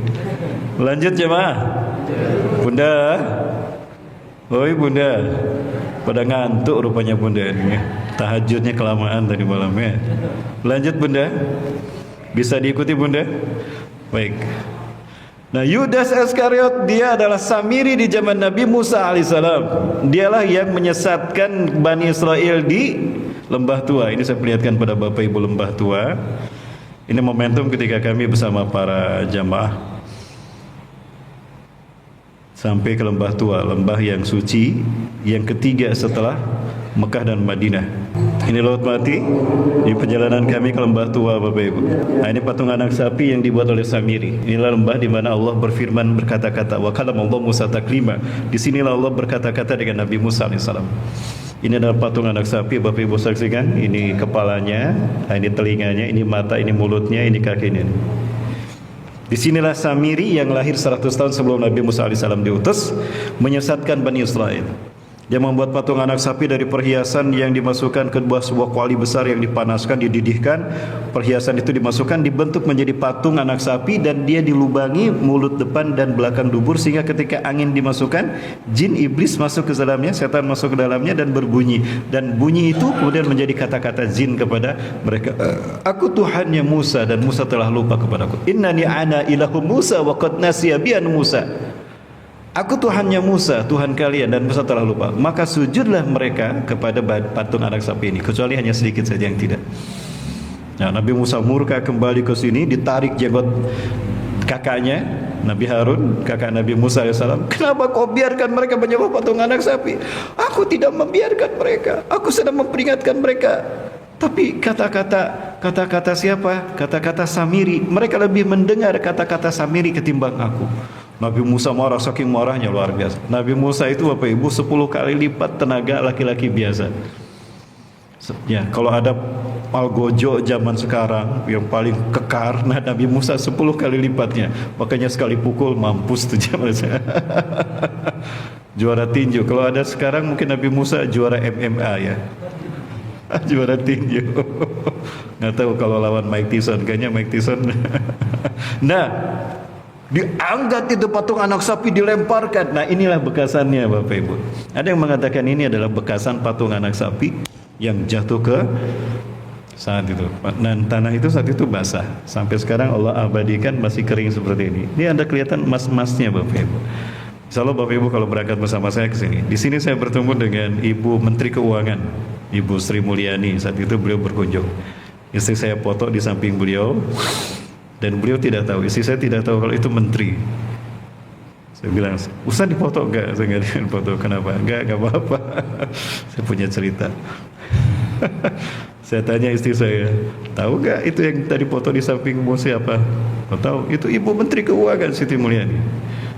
Lanjut jemaah. Bunda, Oi bunda, pada ngantuk rupanya bunda ini. Tahajudnya kelamaan tadi malamnya. Lanjut bunda, bisa diikuti bunda? Baik. Nah, Yudas Iskariot dia adalah Samiri di zaman Nabi Musa alaihissalam. Dialah yang menyesatkan Bani Israel di Lembah Tua. Ini saya perlihatkan pada Bapak Ibu Lembah Tua. Ini momentum ketika kami bersama para jamaah sampai ke Lembah Tua, lembah yang suci, yang ketiga setelah Mekah dan Madinah. Ini Laut Mati. Di perjalanan kami ke Lembah Tua, Bapak Ibu. Nah, ini patung anak sapi yang dibuat oleh Samiri. Inilah lembah di mana Allah berfirman berkata-kata. Wa kalamallahu Musa taklima. Di sinilah Allah berkata-kata dengan Nabi Musa alaihissalam. Ini adalah patung anak sapi, Bapak Ibu saksikan. Ini kepalanya, ini telinganya, ini mata, ini mulutnya, ini kakinya. Di sinilah Samiri yang lahir 100 tahun sebelum Nabi Musa alaihissalam diutus menyesatkan Bani Israel. Dia membuat patung anak sapi dari perhiasan yang dimasukkan ke sebuah kuali besar yang dipanaskan, dididihkan. Perhiasan itu dimasukkan, dibentuk menjadi patung anak sapi dan dia dilubangi mulut depan dan belakang dubur sehingga ketika angin dimasukkan, jin iblis masuk ke dalamnya, setan masuk ke dalamnya dan berbunyi. Dan bunyi itu kemudian menjadi kata-kata jin kepada mereka. Aku Tuhannya Musa dan Musa telah lupa kepadaku. Innani ana ilahu Musa wa qad nasiya bi an Musa. Aku Tuhannya Musa, Tuhan kalian, dan Musa telah lupa. Maka sujudlah mereka kepada patung anak sapi ini, kecuali hanya sedikit saja yang tidak. Nah, Nabi Musa murka kembali ke sini, ditarik jenggot kakaknya, Nabi Harun, kakak Nabi Musa alaihissalam. Kenapa kau biarkan mereka menyembah patung anak sapi? Aku tidak membiarkan mereka. Aku sedang memperingatkan mereka. Tapi kata-kata siapa? Kata-kata Samiri. Mereka lebih mendengar kata-kata Samiri ketimbang aku. Nabi Musa marah, saking marahnya luar biasa. Nabi Musa itu Bapak Ibu 10 kali lipat tenaga laki-laki biasa. Ya, kalau ada algojo zaman sekarang yang paling kekar, nah Nabi Musa 10 kali lipatnya. Makanya sekali pukul mampus tuh zaman saya. Juara tinju. Kalau ada sekarang mungkin Nabi Musa juara MMA ya. Juara tinju. Nggak tahu kalau lawan Mike Tyson, kayaknya Mike Tyson. Nah, diangkat itu patung anak sapi, dilemparkan. Nah, inilah bekasannya Bapak Ibu. Ada yang mengatakan ini adalah bekasan patung anak sapi yang jatuh ke saat itu. Dan tanah itu saat itu basah. Sampai sekarang Allah abadikan masih kering seperti ini. Ini Anda kelihatan emas-emasnya Bapak Ibu. Insyaallah Bapak Ibu kalau berangkat bersama saya ke sini. Di sini saya bertemu dengan Ibu Menteri Keuangan, Ibu Sri Mulyani. Saat itu beliau berkunjung. Istri saya foto di samping beliau. Dan beliau tidak tahu, istri saya tidak tahu kalau itu menteri. Saya bilang, usah dipoto? Enggak, saya enggak dipoto. Kenapa? Enggak apa-apa. Saya punya cerita. Saya tanya istri saya, tahu enggak itu yang tadi foto di sampingmu siapa? Oh, tahu, itu Ibu Menteri Keuangan Siti Mulyani.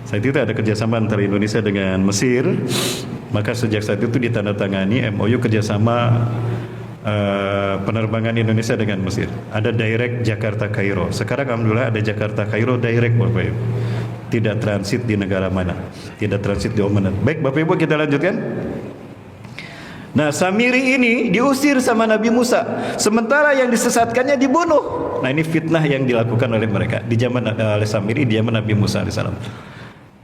Saat itu ada kerjasama antara Indonesia dengan Mesir. Maka sejak saat itu ditandatangani MOU kerjasama penerbangan Indonesia dengan Mesir. Ada direct Jakarta Kairo. Sekarang alhamdulillah ada Jakarta Kairo direct Bapak Ibu. Tidak transit di negara mana, tidak transit di Oman. Baik Bapak Ibu, kita lanjutkan. Nah, Samiri ini diusir sama Nabi Musa, sementara yang disesatkannya dibunuh. Nah, ini fitnah yang dilakukan oleh mereka di zaman oleh Samiri di zaman Nabi Musa alaihissalam.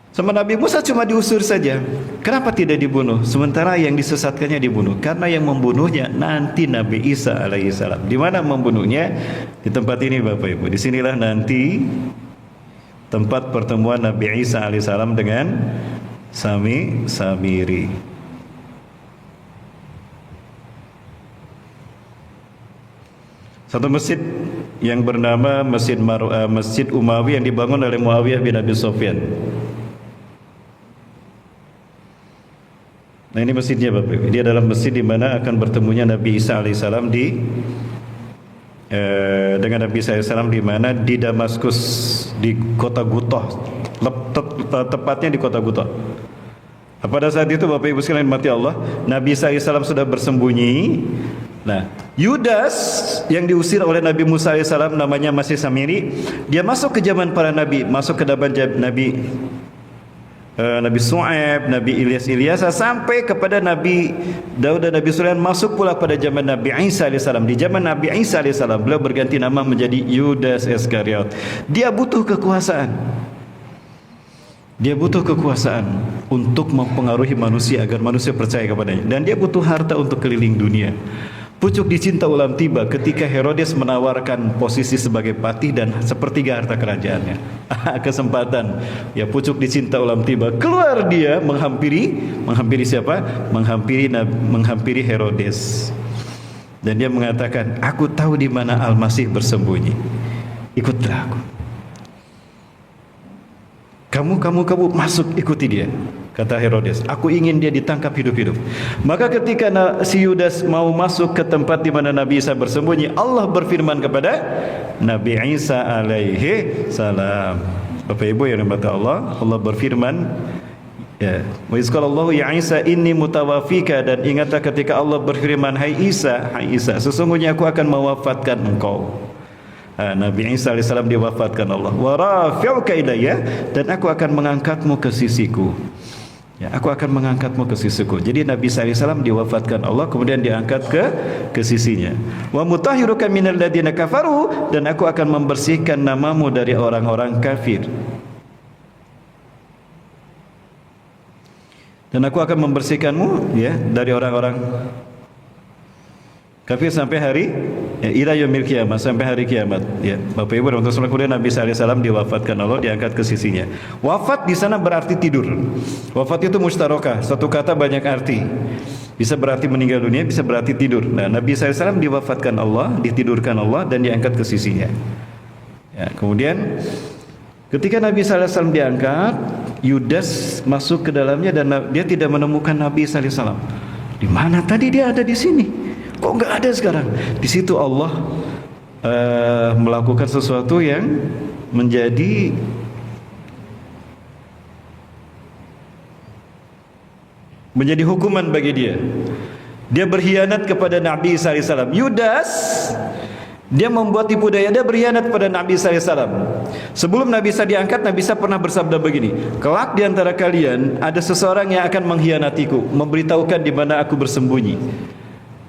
Sama Nabi Musa cuma diusir saja. Kenapa tidak dibunuh? Sementara yang disesatkannya dibunuh. Karena yang membunuhnya nanti Nabi Isa alaihissalam. Di mana membunuhnya? Di tempat ini Bapak Ibu. Disinilah nanti tempat pertemuan Nabi Isa alaihissalam dengan Samiri. Satu masjid yang bernama Masjid Umawi yang dibangun oleh Muawiyah bin Abi Sufyan. Nah, ini masjidnya Bapak Ibu. Dia adalah masjid di mana akan bertemunya Nabi Isa alaihissalam dengan Nabi Isa alaihissalam di mana di Damaskus, di kota Gutoh, tepatnya di kota Gutoh. Pada saat itu Bapak Ibu sekalian mati Allah, Nabi Isa alaihissalam sudah bersembunyi. Nah, Yudas yang diusir oleh Nabi Musa alaihissalam namanya masih Samiri. Dia masuk ke zaman para nabi, masuk ke zaman Nabi Su'aib, Nabi Ilyas, sampai kepada Nabi Daud dan Nabi Sulaiman, masuk pula pada zaman Nabi Isa alaihissalam. Di zaman Nabi Isa alaihissalam beliau berganti nama menjadi Yudas Iskariot. Dia butuh kekuasaan. Dia butuh kekuasaan untuk mempengaruhi manusia agar manusia percaya kepadanya, dan dia butuh harta untuk keliling dunia. Pucuk dicinta ulam tiba ketika Herodes menawarkan posisi sebagai patih dan sepertiga harta kerajaannya. Kesempatan, ya, pucuk dicinta ulam tiba. Keluar dia menghampiri siapa? Menghampiri Herodes. Dan dia mengatakan, aku tahu di mana Al-Masih bersembunyi. Ikutlah aku. Kamu masuk, ikuti dia, kata Herodes. Aku ingin dia ditangkap hidup-hidup. Maka ketika si Yudas mau masuk ke tempat di mana Nabi Isa bersembunyi, Allah berfirman kepada Nabi Isa alaihi salam. Bapak Ibu yang dirahmati Allah, Allah berfirman, ya, wa iz qala Allahu ya Isa inni mutawafika, dan ingatlah ketika Allah berfirman, hai Isa, sesungguhnya aku akan mewafatkan engkau. Nabi Isa alaihissalam diwafatkan Allah. Wa rafi'uka ilayya, dan aku akan mengangkatmu ke sisiku. Ya, aku akan mengangkatmu ke sisiku. Jadi Nabi Isa alaihissalam diwafatkan Allah, kemudian diangkat ke sisinya. Wa mutahhiruka minal ladzina kafaru, dan aku akan membersihkan namamu dari orang-orang kafir. Dan aku akan membersihkanmu, ya, dari orang-orang kafir sampai hari, ya, ila yaumil qiyamah, sampai hari kiamat. Ya, Bapak Ibu dan teman-teman, kemudian Nabi sallallahu alaihi wasallam diwafatkan Allah, diangkat ke sisinya. Wafat di sana berarti tidur. Wafat itu mustarokah, satu kata banyak arti. Bisa berarti meninggal dunia, bisa berarti tidur. Nah, Nabi sallallahu alaihi wasallam diwafatkan Allah, ditidurkan Allah, dan diangkat ke sisinya. Ya, kemudian ketika Nabi sallallahu alaihi wasallam diangkat, Yudas masuk ke dalamnya dan dia tidak menemukan Nabi sallallahu alaihi wasallam. Di mana tadi dia ada di sini? Kok nggak ada sekarang? Di situ Allah melakukan sesuatu yang menjadi hukuman bagi dia. Dia berkhianat kepada Nabi sallallahu alaihi wasallam. Yudas, dia membuat tipu daya, dia berkhianat kepada Nabi sallallahu alaihi wasallam. Sebelum Nabi Isa diangkat, Nabi Isa pernah bersabda begini, kelak di antara kalian ada seseorang yang akan mengkhianatiku, memberitahukan di mana aku bersembunyi,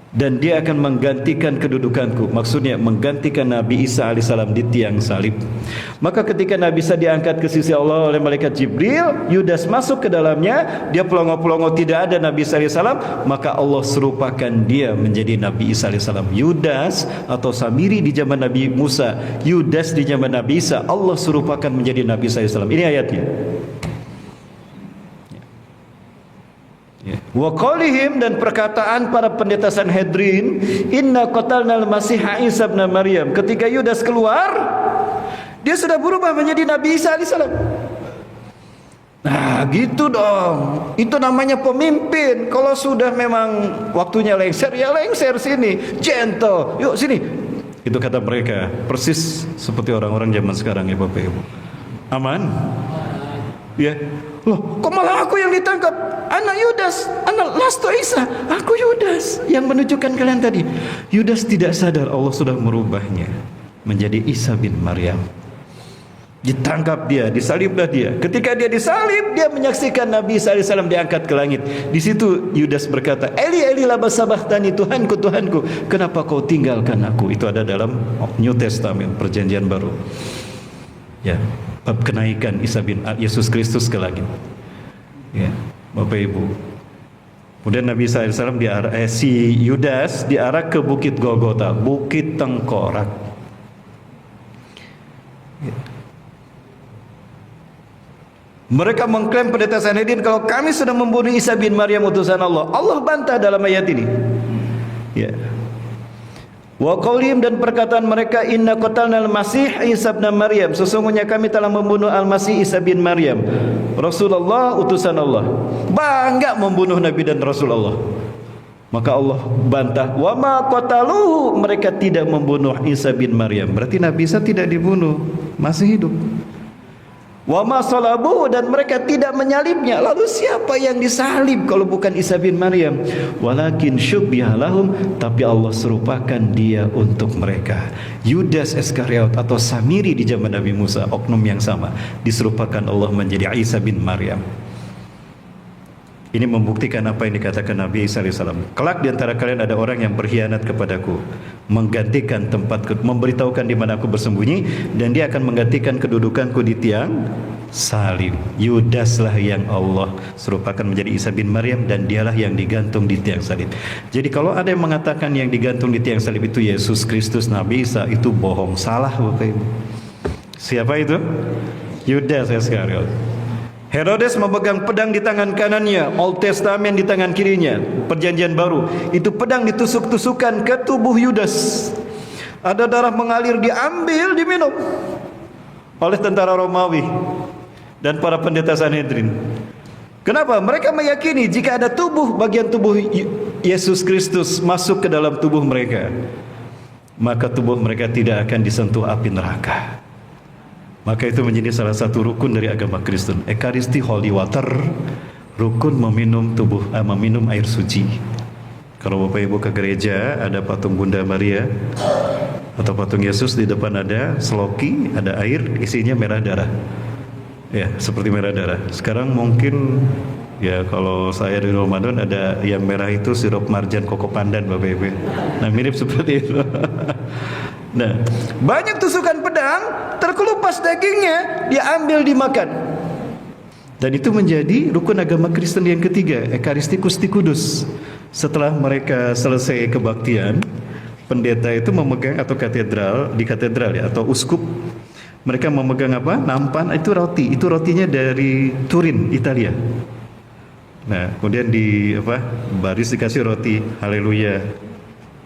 dan dia akan menggantikan kedudukanku. Maksudnya menggantikan Nabi Isa alaihissalam di tiang salib. Maka ketika Nabi Isa diangkat ke sisi Allah oleh malaikat Jibril, Yudas masuk ke dalamnya, dia pelongo-pelongo, tidak ada Nabi Isa alaihissalam, maka Allah serupakan dia menjadi Nabi Isa alaihissalam. Yudas atau Samiri di zaman Nabi Musa, Yudas di zaman Nabi Isa, Allah serupakan menjadi Nabi Isa alaihissalam. Ini ayatnya. Wa qaulihim, dan perkataan para pendeta Sanhedrin, inna qatalnal Masih Isa ibn Maryam. Ketika Yudas keluar, dia sudah berubah menjadi Nabi Isa alaihissalam. Nah, gitu dong. Itu namanya pemimpin. Kalau sudah memang waktunya lengser, ya lengser sini, gentle. Yuk sini. Itu kata mereka, persis seperti orang-orang zaman sekarang, ya Bapak Ibu. Aman? Ya. Loh, kok malah aku yang ditangkap? Anak Yudas, anak Lasto Isa. Aku Yudas yang menunjukkan kalian tadi. Yudas tidak sadar Allah sudah merubahnya menjadi Isa bin Maryam. Ditangkap dia, disaliblah dia. Ketika dia disalib, dia menyaksikan Nabi Isa alaihissalam diangkat ke langit. Di situ Yudas berkata, Eli Eli lama sabachthani, Tuhanku Tuhanku, kenapa kau tinggalkan aku? Itu ada dalam New Testament, Perjanjian Baru. Ya, bab kenaikan Yesus Kristus ke langit. Ya, Bapak Ibu. Kemudian Nabi SAW si Yudas diarak ke Bukit Golgota, Bukit Tengkorak. Ya. Mereka mengklaim pendeta Sanhedrin kalau kami sudah membunuh Isa bin Maryam utusan Allah. Allah bantah dalam ayat ini. Ya. Wa qaulihim, dan perkataan mereka, inna qatalnal Masih Isa bin Maryam, sesungguhnya kami telah membunuh Al-Masih Isa bin Maryam, Rasulullah utusan Allah. Bangga membunuh Nabi dan Rasulullah. Maka Allah bantah, wa ma qataluhu, mereka tidak membunuh Isa bin Maryam. Berarti Nabi Isa tidak dibunuh, masih hidup. Wa ma salabuhu, dan mereka tidak menyalibnya. Lalu siapa yang disalib kalau bukan Isa bin Maryam? Walakin syubbiha lahum, tapi Allah serupakan dia untuk mereka. Yudas Iskariot atau Samiri di zaman Nabi Musa, oknum yang sama, diserupakan Allah menjadi Isa bin Maryam. Ini membuktikan apa yang dikatakan Nabi Isa alaihissalam. Kelak di antara kalian ada orang yang berkhianat kepadaku, menggantikan tempatku, memberitahukan di mana aku bersembunyi, dan dia akan menggantikan kedudukanku di tiang salib. Yudaslah yang Allah serupakan menjadi Isa bin Maryam, dan dialah yang digantung di tiang salib. Jadi kalau ada yang mengatakan yang digantung di tiang salib itu Yesus Kristus, Nabi Isa, itu bohong, salah Bapak Ibu. Siapa itu? Yudas Iskariot. Herodes memegang pedang di tangan kanannya, Old Testament di tangan kirinya, Perjanjian Baru. Itu pedang ditusuk-tusukan ke tubuh Yudas. Ada darah mengalir, diambil, diminum oleh tentara Romawi dan para pendeta Sanhedrin. Kenapa? Mereka meyakini jika ada bagian tubuh Yesus Kristus masuk ke dalam tubuh mereka, maka tubuh mereka tidak akan disentuh api neraka. Maka itu menjadi salah satu rukun dari agama Kristen. Ekaristi, holy water, rukun meminum air suci. Kalau Bapak Ibu ke gereja, ada patung Bunda Maria atau patung Yesus, di depan ada seloki, ada air, isinya merah darah. Ya, seperti merah darah. Sekarang mungkin ya kalau saya di Ramadan ada yang merah itu sirup marjan koko pandan Bapak Ibu. Nah, mirip seperti itu. Nah, banyak tusukan pedang, terkelupas dagingnya, diambil dimakan. Dan itu menjadi rukun agama Kristen yang ketiga, Ekaristicus Kudus. Setelah mereka selesai kebaktian, pendeta itu memegang, atau di katedral ya, atau uskup, mereka memegang apa? Nampan, itu roti. Itu rotinya dari Turin, Italia. Nah, kemudian baris dikasih roti, haleluya.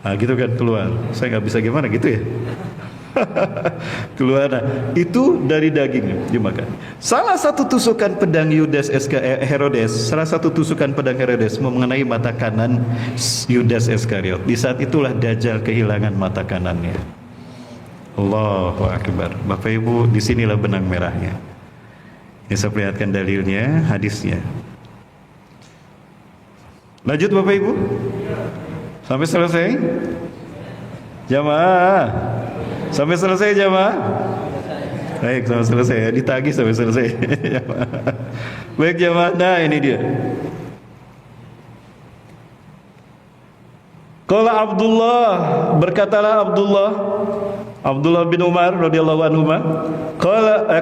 Nah, gitu kan keluar. Saya nggak bisa gimana gitu ya. Keluar. Nah, itu dari dagingnya dimakan. Salah satu tusukan pedang Herodes, salah satu tusukan pedang Herodes mengenai mata kanan Yudas Iskariot. Di saat itulah Dajjal kehilangan mata kanannya. Allahu Akbar. Bapak Ibu, disinilah benang merahnya. Ini saya perlihatkan dalilnya, hadisnya. Lanjut Bapak Ibu. Sampai selesai? Jamaah. Sampai selesai jamaah? Baik, sampai selesai ya. Ditagih sampai selesai. Baik jamaah. Nah, ini dia. Qala Abdullah, berkatalah Abdullah bin Umar radhiyallahu anhu,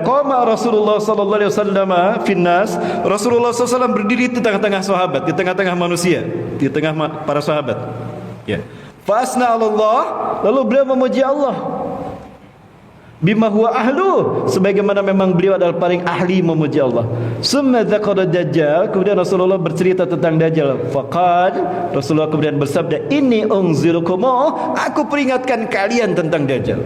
qama Rasulullah sallallahu alaihi wasallam finnas. Rasulullah SAW berdiri di tengah-tengah sahabat, di tengah-tengah manusia, di tengah para sahabat. Ya. Fa asna 'ala Allah, lalu beliau memuji Allah. Bima huwa ahlu, sebagaimana memang beliau adalah paling ahli memuji Allah. Summa dzakara Dajjal, kemudian Rasulullah bercerita tentang Dajjal. Faqad, Rasulullah kemudian bersabda, inni unzirukum, aku peringatkan kalian tentang Dajjal.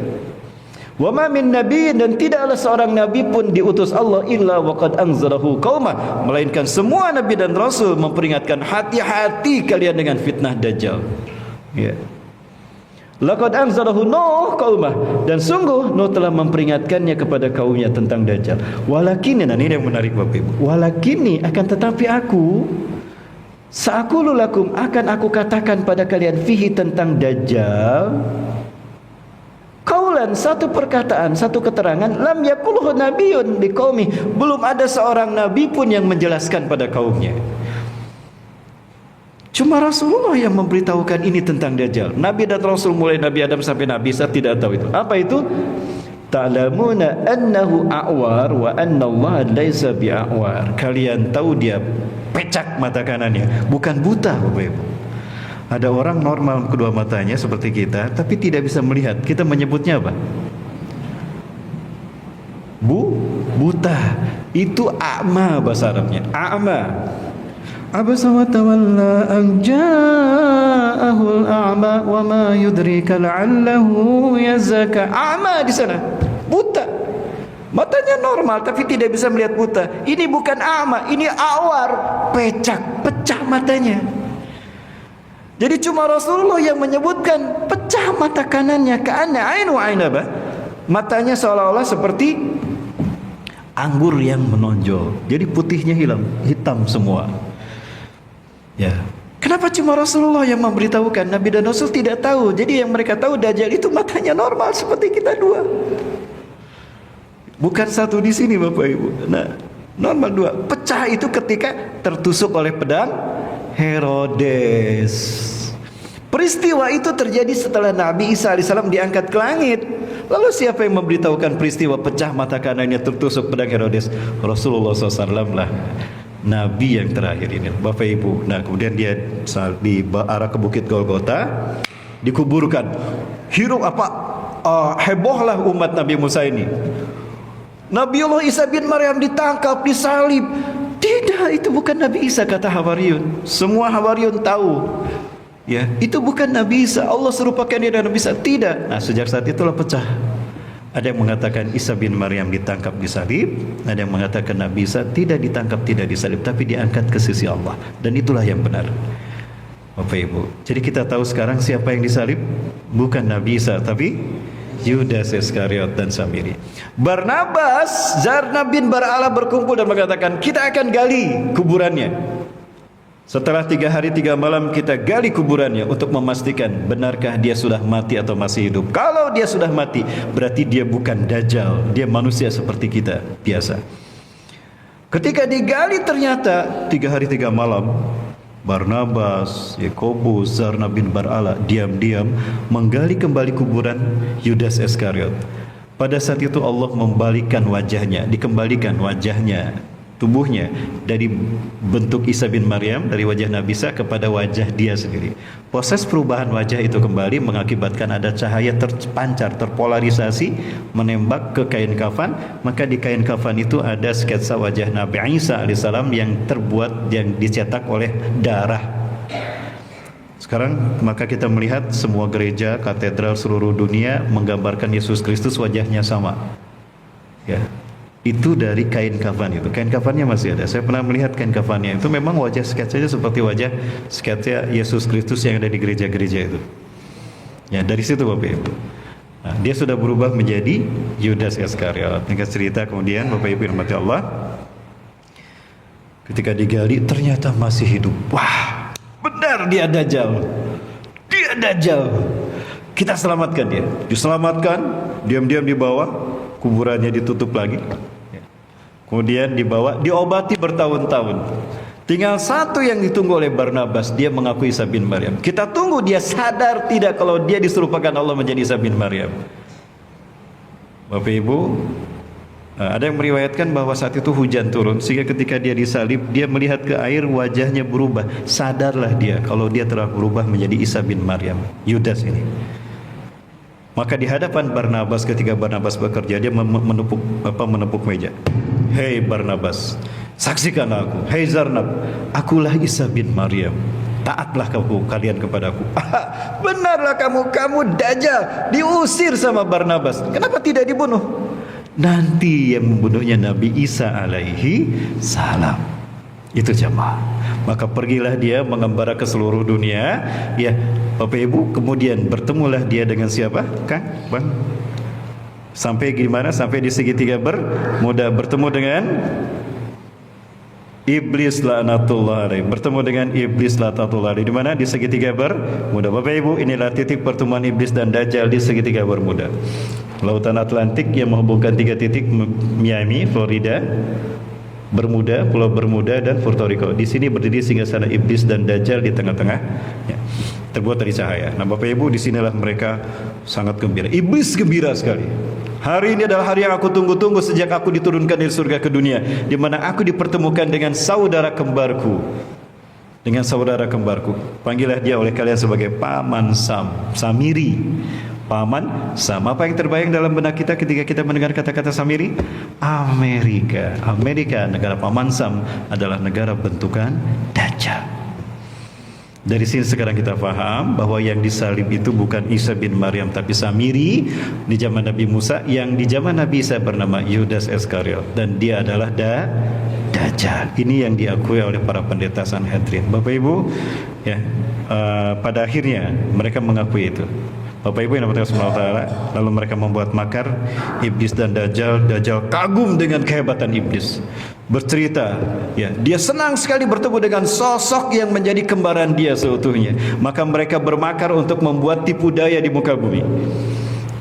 Wa ma min nabiyyin, dan tidaklah seorang nabi pun diutus Allah illa waqad anzarahu qauma, melainkan semua nabi dan rasul memperingatkan, hati-hati kalian dengan fitnah Dajjal. Ya. Laqad anzarahu Nuh qaumah, dan sungguh Nuh telah memperingatkannya kepada kaumnya tentang Dajjal. Walakinni, nah ini yang menarik Bapak Ibu. Walakinni, akan tetapi aku, sa'aqulu lakum, akan aku katakan pada kalian, fihi, tentang Dajjal, qaulan, satu perkataan, satu keterangan, lam yaqulhu nabiyyun liqaumi, belum ada seorang nabi pun yang menjelaskan pada kaumnya. Cuma Rasulullah yang memberitahukan ini tentang Dajjal. Nabi dan Rasul, mulai Nabi Adam sampai Nabi Isa, tidak tahu itu. Apa itu? Ta'lamuna annahu a'war wa anna Allah laisa bi'a'war. Kalian tahu dia pecak mata kanannya, bukan buta Bapak Ibu. Ada orang normal kedua matanya seperti kita, tapi tidak bisa melihat. Kita menyebutnya apa? Buta. Itu a'ma bahasa Arabnya. A'ma. Abasa wa tawalla an ja'ahul a'ma wa ma yudrika la'allahu yazakka. A'ma di sana, buta. Matanya normal tapi tidak bisa melihat buta. Ini bukan a'ma, ini awar, pecah matanya. Jadi cuma Rasulullah yang menyebutkan pecah mata kanannya, ka'anna ainu ainaba. Matanya seolah-olah seperti anggur yang menonjol. Jadi putihnya hitam semua. Ya. Kenapa cuma Rasulullah yang memberitahukan? Nabi dan Rasul tidak tahu. Jadi yang mereka tahu, Dajjal itu matanya normal seperti kita dua. Bukan satu di sini Bapak Ibu. Nah, normal dua. Pecah itu ketika tertusuk oleh pedang Herodes. Peristiwa itu terjadi setelah Nabi Isa AS diangkat ke langit. Lalu siapa yang memberitahukan peristiwa pecah mata kanannya tertusuk pedang Herodes? Rasulullah SAW lah, Nabi yang terakhir ini, Bapak Ibu. Nah, kemudian dia di arah ke Bukit Golgota, dikuburkan. Hirup hebohlah umat Nabi Musa ini. Nabiullah Isa bin Maryam ditangkap, disalib. Tidak, itu bukan Nabi Isa, kata Hawariyun. Semua Hawariyun tahu, ya, itu bukan Nabi Isa. Allah serupakan dia dengan Nabi Isa. Tidak. Nah, sejak saat itulah pecah. Ada yang mengatakan Isa bin Maryam ditangkap, disalib. Ada yang mengatakan Nabi Isa tidak ditangkap, tidak disalib, tapi diangkat ke sisi Allah. Dan itulah yang benar, Bapak Ibu. Jadi kita tahu sekarang siapa yang disalib? Bukan Nabi Isa, tapi Yudas Iskariot dan Samiri. Barnabas, Zarna bin Bar'ala berkumpul dan mengatakan, kita akan gali kuburannya. Setelah 3 hari 3 malam kita gali kuburannya untuk memastikan benarkah dia sudah mati atau masih hidup. Kalau dia sudah mati, berarti dia bukan Dajjal, dia manusia seperti kita biasa. Ketika digali ternyata 3 hari 3 malam, Barnabas, Yakobus, Zarna bin Bar'ala diam-diam menggali kembali kuburan Yudas Iskariot. Pada saat itu Allah membalikan wajahnya, dikembalikan wajahnya, tubuhnya dari bentuk Isa bin Maryam, dari wajah Nabi Isa kepada wajah dia sendiri. Proses perubahan wajah itu kembali mengakibatkan ada cahaya terpancar, terpolarisasi, menembak ke kain kafan. Maka di kain kafan itu ada sketsa wajah Nabi Isa alaihissalam yang terbuat, yang dicetak oleh darah. Sekarang maka kita melihat semua gereja, katedral seluruh dunia menggambarkan Yesus Kristus wajahnya sama, ya. Itu dari kain kafan itu. Kain kafannya masih ada. Saya pernah melihat kain kafannya. Itu memang wajah sketsanya seperti wajah sketsa Yesus Kristus yang ada di gereja-gereja itu. Ya, dari situ Bapak Ibu. Nah, dia sudah berubah menjadi Yudas Iskariot. Singkat cerita kemudian Bapak Ibu yang dirahmati Allah, ketika digali ternyata masih hidup. Wah, benar dia Dajjal. Dia Dajjal. Kita selamatkan dia. Diselamatkan, diam-diam dibawa, kuburannya ditutup lagi. Kemudian dibawa, diobati bertahun-tahun. Tinggal satu yang ditunggu oleh Barnabas, dia mengaku Isa bin Maryam. Kita tunggu dia sadar tidak kalau dia diserupakan Allah menjadi Isa bin Maryam. Bapak Ibu, ada yang meriwayatkan bahwa saat itu hujan turun, sehingga ketika dia disalib, dia melihat ke air, wajahnya berubah. Sadarlah dia kalau dia telah berubah menjadi Isa bin Maryam, Yudas ini. Maka di hadapan Barnabas, ketika Barnabas bekerja, dia menepuk meja. Hei Barnabas, saksikan aku. Hei Zarnab, akulah Isa bin Maryam. Taatlah kalian kepadaku. Benarlah kamu Dajjal, diusir sama Barnabas. Kenapa tidak dibunuh? Nanti yang membunuhnya Nabi Isa alaihi salam. Itu jamaah. Maka pergilah dia mengembara ke seluruh dunia, ya Bapak Ibu. Kemudian bertemulah dia dengan siapa? Kang, Bang? Sampai gimana? Sampai di segitiga bermuda, bertemu dengan iblis laknatullah alaih. Bertemu dengan iblis laknatullah alaih. Di mana? Di segitiga bermuda. Bapak Ibu, inilah titik pertemuan iblis dan Dajjal di segitiga bermuda. Lautan Atlantik yang menghubungkan 3 titik, Miami, Florida, Bermuda, Pulau Bermuda, dan Puerto Rico. Di sini berdiri singgasana iblis dan Dajjal di tengah-tengah, ya, terbuat dari cahaya. Nah Bapak Ibu, disinilah mereka sangat gembira. Iblis gembira sekali. Hari ini adalah hari yang aku tunggu-tunggu sejak aku diturunkan dari surga ke dunia, di mana aku dipertemukan dengan saudara kembarku. Dengan saudara kembarku. Panggillah dia oleh kalian sebagai Paman Samiri. Paman Sam. Apa yang terbayang dalam benak kita ketika kita mendengar kata-kata Samiri? Amerika. Amerika, negara Paman Sam, adalah negara bentukan Dajjal. Dari sini sekarang kita paham bahwa yang disalib itu bukan Isa bin Maryam, tapi Samiri di zaman Nabi Musa, yang di zaman Nabi Isa bernama Yudas Iskariot, dan dia adalah Dajjal. Ini yang diakui oleh para pendeta Sanhedrin. Bapak Ibu, ya, pada akhirnya mereka mengakui itu. Bapak Ibu yang dirahmati Allah, lalu mereka membuat makar iblis dan Dajjal. Dajjal kagum dengan kehebatan iblis, bercerita, ya, dia senang sekali bertemu dengan sosok yang menjadi kembaran dia seutuhnya. Maka mereka bermakar untuk membuat tipu daya di muka bumi.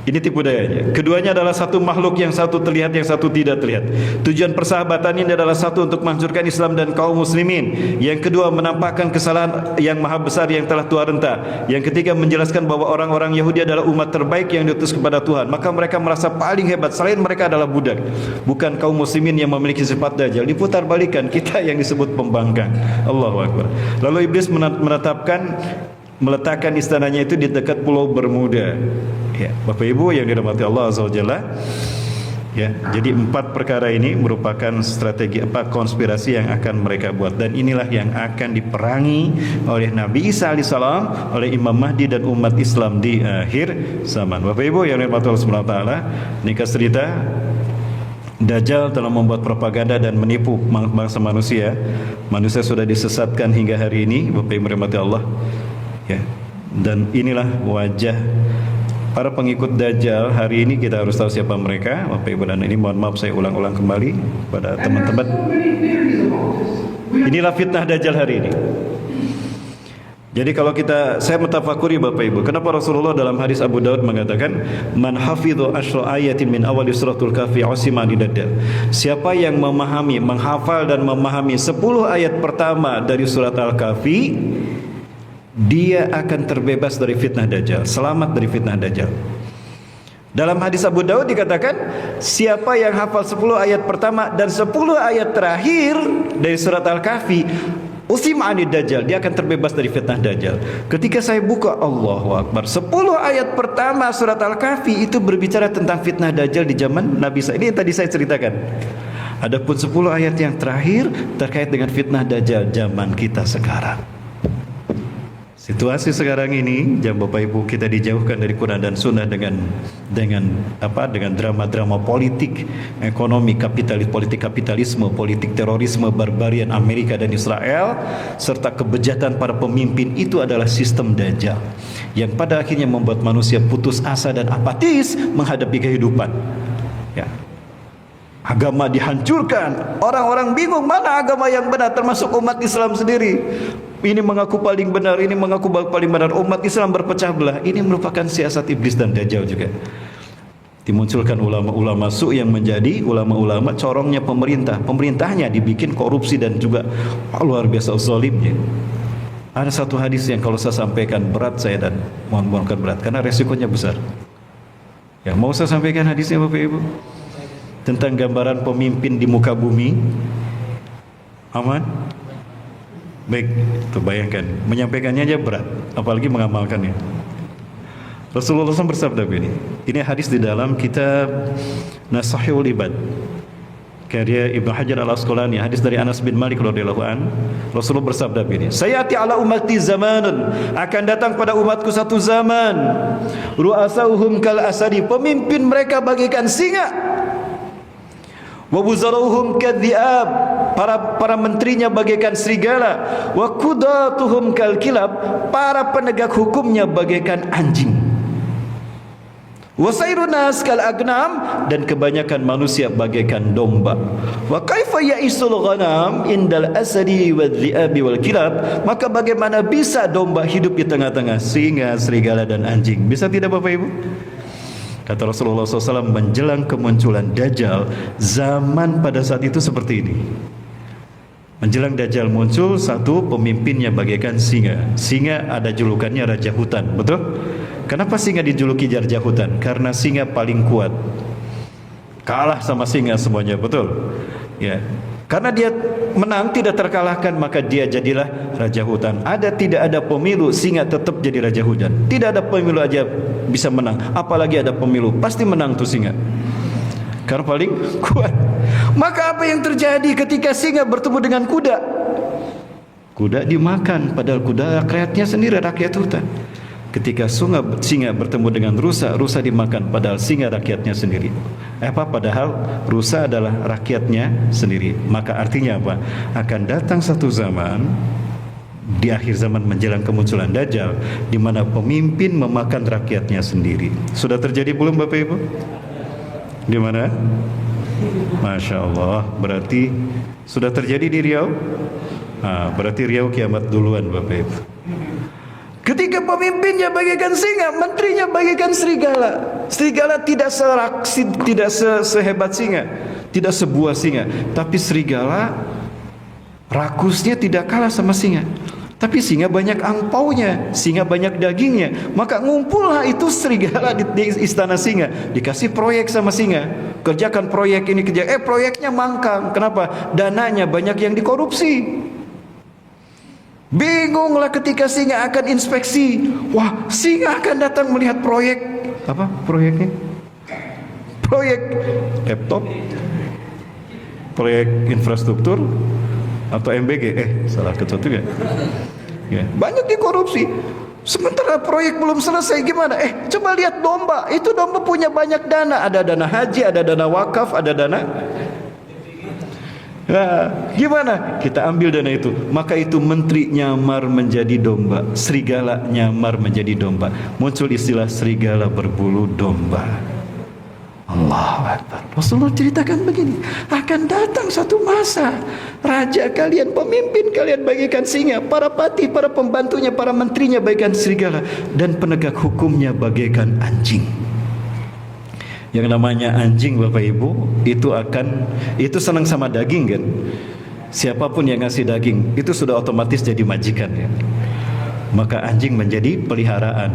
Ini tipu dayanya. Keduanya adalah satu makhluk, yang satu terlihat, yang satu tidak terlihat. Tujuan persahabatan ini adalah satu, untuk menghancurkan Islam dan kaum muslimin. Yang kedua, menampakkan kesalahan yang maha besar yang telah tua renta. Yang ketiga, menjelaskan bahwa orang-orang Yahudi adalah umat terbaik yang diutus kepada Tuhan. Maka mereka merasa paling hebat, selain mereka adalah budak. Bukan kaum muslimin yang memiliki sifat dajjal. Diputar balikan, kita yang disebut pembangkang. Allahu Akbar. Lalu iblis meletakkan istananya itu di dekat Pulau Bermuda. Ya, Bapak Ibu yang dirahmati Allah Azza wa Jalla. Ya, jadi 4 perkara ini merupakan strategi konspirasi yang akan mereka buat, dan inilah yang akan diperangi oleh Nabi Isa alaihissalam, oleh Imam Mahdi dan umat Islam di akhir zaman. Bapak Ibu yang dirahmati Allah Subhanahu wa taala, nikah cerita Dajjal telah membuat propaganda dan menipu bangsa manusia. Manusia sudah disesatkan hingga hari ini, Bapak Ibu yang dirahmati Allah. Ya, dan inilah wajah para pengikut Dajjal hari ini. Kita harus tahu siapa mereka, Bapak Ibu, dan ini mohon maaf saya ulang-ulang kembali pada teman-teman. Inilah fitnah Dajjal hari ini. Jadi kalau saya mentafakuri Bapak Ibu, kenapa Rasulullah dalam hadis Abu Daud mengatakan, man hafidhu asyra ayatin min awal suratul kahfi usimani Dajjal. Siapa yang menghafal dan memahami 10 ayat pertama dari surat Al-Kahfi, dia akan terbebas dari fitnah Dajjal, selamat dari fitnah Dajjal. Dalam hadis Abu Daud dikatakan, siapa yang hafal 10 ayat pertama dan 10 ayat terakhir dari surat Al-Kahfi, usimani Dajjal, dia akan terbebas dari fitnah Dajjal. Ketika saya buka, Allahu Akbar, 10 ayat pertama surat Al-Kahfi itu berbicara tentang fitnah Dajjal di zaman Nabi Isa. Ini yang tadi saya ceritakan. Adapun 10 ayat yang terakhir terkait dengan fitnah Dajjal zaman kita sekarang. Situasi sekarang ini, jangan Bapak Ibu, kita dijauhkan dari Quran dan Sunnah dengan drama-drama politik, ekonomi, politik kapitalisme, politik terorisme, barbarian Amerika dan Israel, serta kebejatan para pemimpin. Itu adalah sistem Dajjal yang pada akhirnya membuat manusia putus asa dan apatis menghadapi kehidupan. Ya. Agama dihancurkan, orang-orang bingung mana agama yang benar, termasuk umat Islam sendiri. Ini mengaku paling benar, ini mengaku paling benar, umat Islam berpecah belah. Ini merupakan siasat iblis dan Dajjal juga. Dimunculkan ulama-ulama su' yang menjadi ulama-ulama corongnya pemerintah. Pemerintahnya dibikin korupsi dan juga luar biasa zalimnya. Ada satu hadis yang kalau saya sampaikan berat saya, dan mohon berat karena resikonya besar. Ya, mau saya sampaikan hadisnya Bapak Ibu tentang gambaran pemimpin di muka bumi. Aman? Baik, itu bayangkan, menyampaikannya aja berat, apalagi mengamalkannya. Rasulullah SAW bersabda begini. Ini hadis di dalam kitab Nasahihul Ibad, karya Ibnu Hajar Al-Asqalani, hadis dari Anas bin Malik radhiyallahu an. Rasulullah bersabda begini, sayati ala ummati zamanun, akan datang pada umatku satu zaman, ru'asauhum kal asadi, pemimpin mereka bagaikan singa, wa wuzarauhum kadhiab, para menterinya bagaikan serigala, wa qudatuhum kal kilab, para penegak hukumnya bagaikan anjing, wa sayrun nas kal agnam, dan kebanyakan manusia bagaikan domba. Wa kaifa ya'isul ghanam indal asadi wadh-dhi'abi wal kilab, maka bagaimana bisa domba hidup di tengah-tengah singa, serigala dan anjing? Bisa tidak Bapak Ibu? Kata Rasulullah SAW, menjelang kemunculan Dajjal, zaman pada saat itu seperti ini. Menjelang Dajjal muncul, satu, pemimpinnya bagaikan singa. Singa ada julukannya Raja Hutan, betul? Kenapa singa dijuluki Raja Hutan? Karena singa paling kuat, kalah sama singa semuanya, betul? Ya, karena dia menang, tidak terkalahkan, maka dia jadilah Raja Hutan. Tidak ada pemilu, singa tetap jadi Raja Hutan. Tidak ada pemilu aja bisa menang, apalagi ada pemilu, pasti menang tuh singa, karena paling kuat. Maka apa yang terjadi ketika singa bertemu dengan kuda? Kuda dimakan, padahal kuda rakyatnya sendiri, rakyat hutan. Ketika singa bertemu dengan rusa, rusa dimakan, padahal singa rakyatnya sendiri. Padahal rusa adalah rakyatnya sendiri. Maka artinya apa? Akan datang satu zaman di akhir zaman menjelang kemunculan Dajjal, di mana pemimpin memakan rakyatnya sendiri. Sudah terjadi belum Bapak Ibu? Di mana? Masya Allah, berarti sudah terjadi di Riau. Berarti Riau kiamat duluan Bapak Ibu. Ketika pemimpinnya bagaikan singa, menterinya bagaikan serigala. Serigala tidak sehebat singa, tidak sebuah singa, tapi serigala rakusnya tidak kalah sama singa. Tapi singa banyak angpaunya, singa banyak dagingnya. Maka ngumpullah itu serigala di istana singa, dikasih proyek sama singa, kerjakan proyek ini, proyeknya mangkang. Kenapa? Dananya banyak yang dikorupsi. Bingunglah ketika singa akan inspeksi. Wah, singa akan datang melihat proyek. Apa proyeknya? Proyek laptop, proyek infrastruktur, atau MBG. Salah kecut juga. Ya, banyak dikorupsi. Sementara proyek belum selesai gimana? Coba lihat domba. Itu domba punya banyak dana. Ada dana haji, ada dana wakaf, ada dana. Nah, gimana? Kita ambil dana itu. Maka itu menteri nyamar menjadi domba, serigala nyamar menjadi domba. Muncul istilah serigala berbulu domba. Allahu Akbar. Rasulullah ceritakan begini, akan datang satu masa raja kalian, pemimpin kalian bagaikan singa, para patih, para pembantunya, para menterinya bagaikan serigala, dan penegak hukumnya bagaikan anjing. Yang namanya anjing, Bapak Ibu, itu senang sama daging kan. Siapapun yang ngasih daging itu sudah otomatis jadi majikan ya. Maka anjing menjadi peliharaan,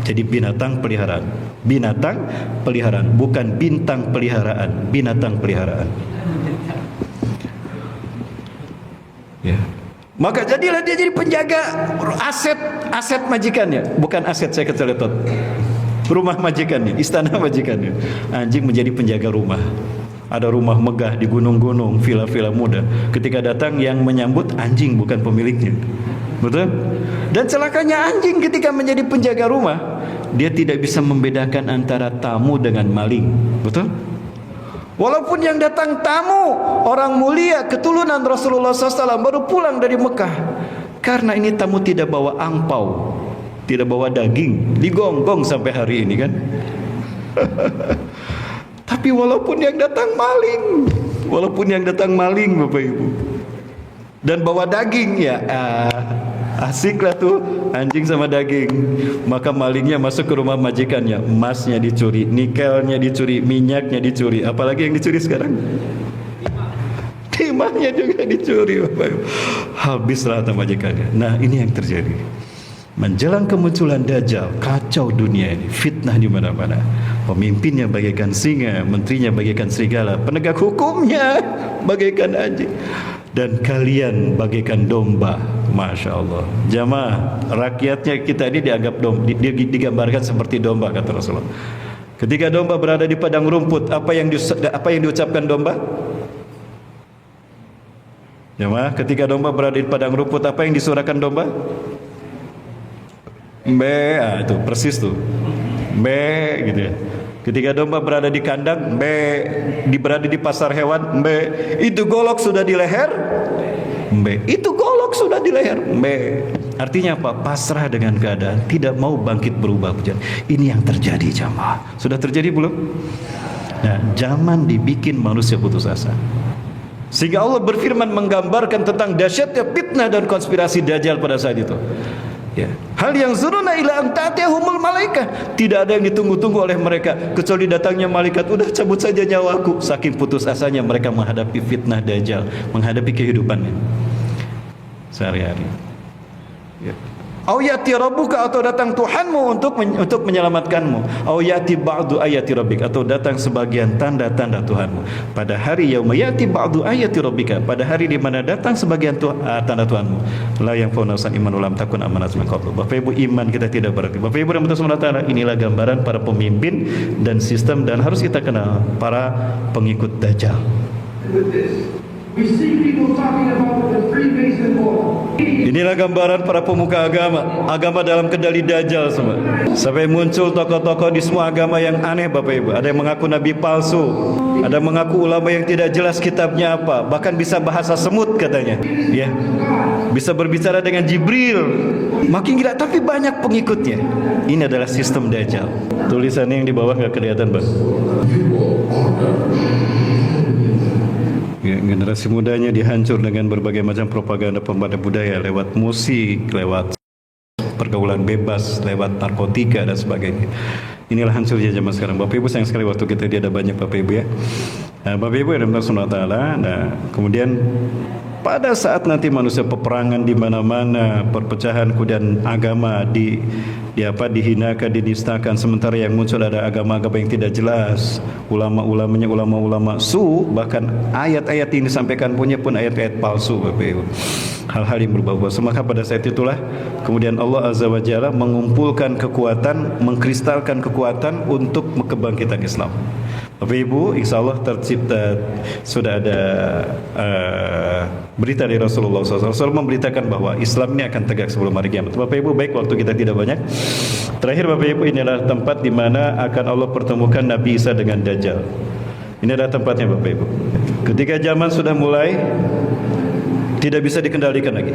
jadi binatang peliharaan. Binatang peliharaan, bukan bintang peliharaan, binatang peliharaan. Ya. Maka jadilah dia jadi penjaga aset majikannya, bukan aset saya keceletot. Rumah majikannya, istana majikannya. Anjing menjadi penjaga rumah. Ada rumah megah di gunung-gunung, villa-villa muda. Ketika datang yang menyambut anjing, bukan pemiliknya. Betul? Dan celakanya anjing ketika menjadi penjaga rumah, dia tidak bisa membedakan antara tamu dengan maling. Betul? Walaupun yang datang tamu orang mulia, keturunan Rasulullah SAW, baru pulang dari Mekah. Karena ini tamu tidak bawa angpau, tidak bawa daging, digonggong sampai hari ini kan. Tapi walaupun yang datang maling, Bapak Ibu, dan bawa daging, ya asiklah tuh anjing sama daging. Maka malingnya masuk ke rumah majikannya, emasnya dicuri, nikelnya dicuri, minyaknya dicuri. Apalagi yang dicuri sekarang? Timahnya juga dicuri, Bapak Ibu. Habislah harta majikannya. Nah, ini yang terjadi. Menjelang kemunculan Dajjal, kacau dunia ini, fitnah di mana-mana. Pemimpinnya bagaikan singa, menterinya bagaikan serigala, penegak hukumnya bagaikan anjing, dan kalian bagaikan domba. Masya Allah. Jamaah, rakyatnya kita ini dianggap digambarkan seperti domba, kata Rasulullah. Ketika domba berada di padang rumput, apa yang diucapkan domba? Jamaah, ketika domba berada di padang rumput, apa yang disuarakan domba? Mbe, itu persis tuh. Mbe, gitu ya. Ketika domba berada di kandang, mbe, berada di pasar hewan, mbe, itu golok sudah di leher, mbe, itu golok sudah di leher, mbe. Artinya apa? Pasrah dengan keadaan, tidak mau bangkit berubah. Ini yang terjadi, jamaah. Sudah terjadi belum? Nah, zaman dibikin manusia putus asa. Sehingga Allah berfirman menggambarkan tentang dahsyatnya fitnah dan konspirasi Dajjal pada saat itu. Ya. Hal yang zuruna ila an ta'tiyahumul malaikah, tidak ada yang ditunggu-tunggu oleh mereka kecuali datangnya malaikat. Udah cabut saja nyawaku. Saking putus asanya mereka menghadapi fitnah Dajjal, menghadapi kehidupannya sehari-hari. Ya. Au yati rabbuka, atau datang Tuhanmu untuk menyelamatkanmu. Au yati ba'du ayati rabbik, atau datang sebagian tanda-tanda Tuhanmu. Pada hari yauma yati ba'du ayati rabbika, pada hari di mana datang sebagian tanda Tuhanmu. La yang faunasan iman ulam takun amanat min qablu. Bapak Ibu, iman kita tidak berarti. Bapak Ibu dan Subhanahu wa taala, inilah gambaran para pemimpin dan sistem, dan harus kita kenal para pengikut Dajjal. Inilah gambaran para pemuka agama dalam kendali Dajjal semua. Sampai muncul tokoh-tokoh di semua agama yang aneh, Bapak Ibu. Ada yang mengaku nabi palsu, ada mengaku ulama yang tidak jelas kitabnya apa, bahkan bisa bahasa semut katanya. Ya, bisa berbicara dengan Jibril. Makin gila, tapi banyak pengikutnya. Ini adalah sistem Dajjal. Tulisannya yang di bawah nggak kelihatan, Bang. Ya, generasi mudanya dihancur dengan berbagai macam propaganda pembada budaya, lewat musik, lewat pergaulan bebas, lewat narkotika dan sebagainya. Inilah hancurnya zaman sekarang. Bapak Ibu, sayang sekali waktu kita tidak ada banyak Bapak Ibu ya. Nah, Bapak Ibu yang dirahmati Allah Ta'ala. Nah, kemudian pada saat nanti manusia peperangan di mana-mana, perpecahan, kemudian agama dihinakan, dinistakan, sementara yang muncul ada agama-agama yang tidak jelas, ulama-ulamanya ulama-ulama bahkan ayat-ayat ini disampaikan punya pun ayat-ayat palsu Bapak Ibu. Hal-hal yang berbau-bau. Maka pada saat itulah kemudian Allah Azza wa Jalla mengumpulkan kekuatan, mengkristalkan kekuatan untuk kebangkitan Islam. Bapak Ibu, insya Allah tercipta, sudah ada berita dari Rasulullah SAW. Rasulullah memberitakan bahwa Islam ini akan tegak sebelum hari kiamat. Bapak Ibu, baik waktu kita tidak banyak. Terakhir Bapak Ibu, ini adalah tempat di mana akan Allah pertemukan Nabi Isa dengan Dajjal. Ini adalah tempatnya Bapak Ibu. Ketika zaman sudah mulai tidak bisa dikendalikan lagi,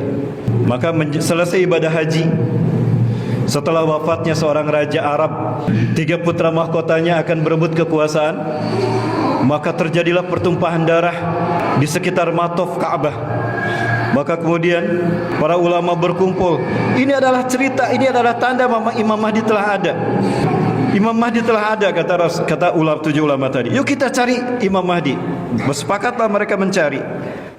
maka selesai ibadah haji, setelah wafatnya seorang raja Arab, 3 putra mahkotanya akan berebut kekuasaan, maka terjadilah pertumpahan darah di sekitar Matof Ka'bah. Maka kemudian para ulama berkumpul. Ini adalah cerita, ini adalah tanda Imam Mahdi telah ada. Imam Mahdi telah ada, kata 7 ulama tadi. Yuk kita cari Imam Mahdi. Bersepakatlah mereka mencari.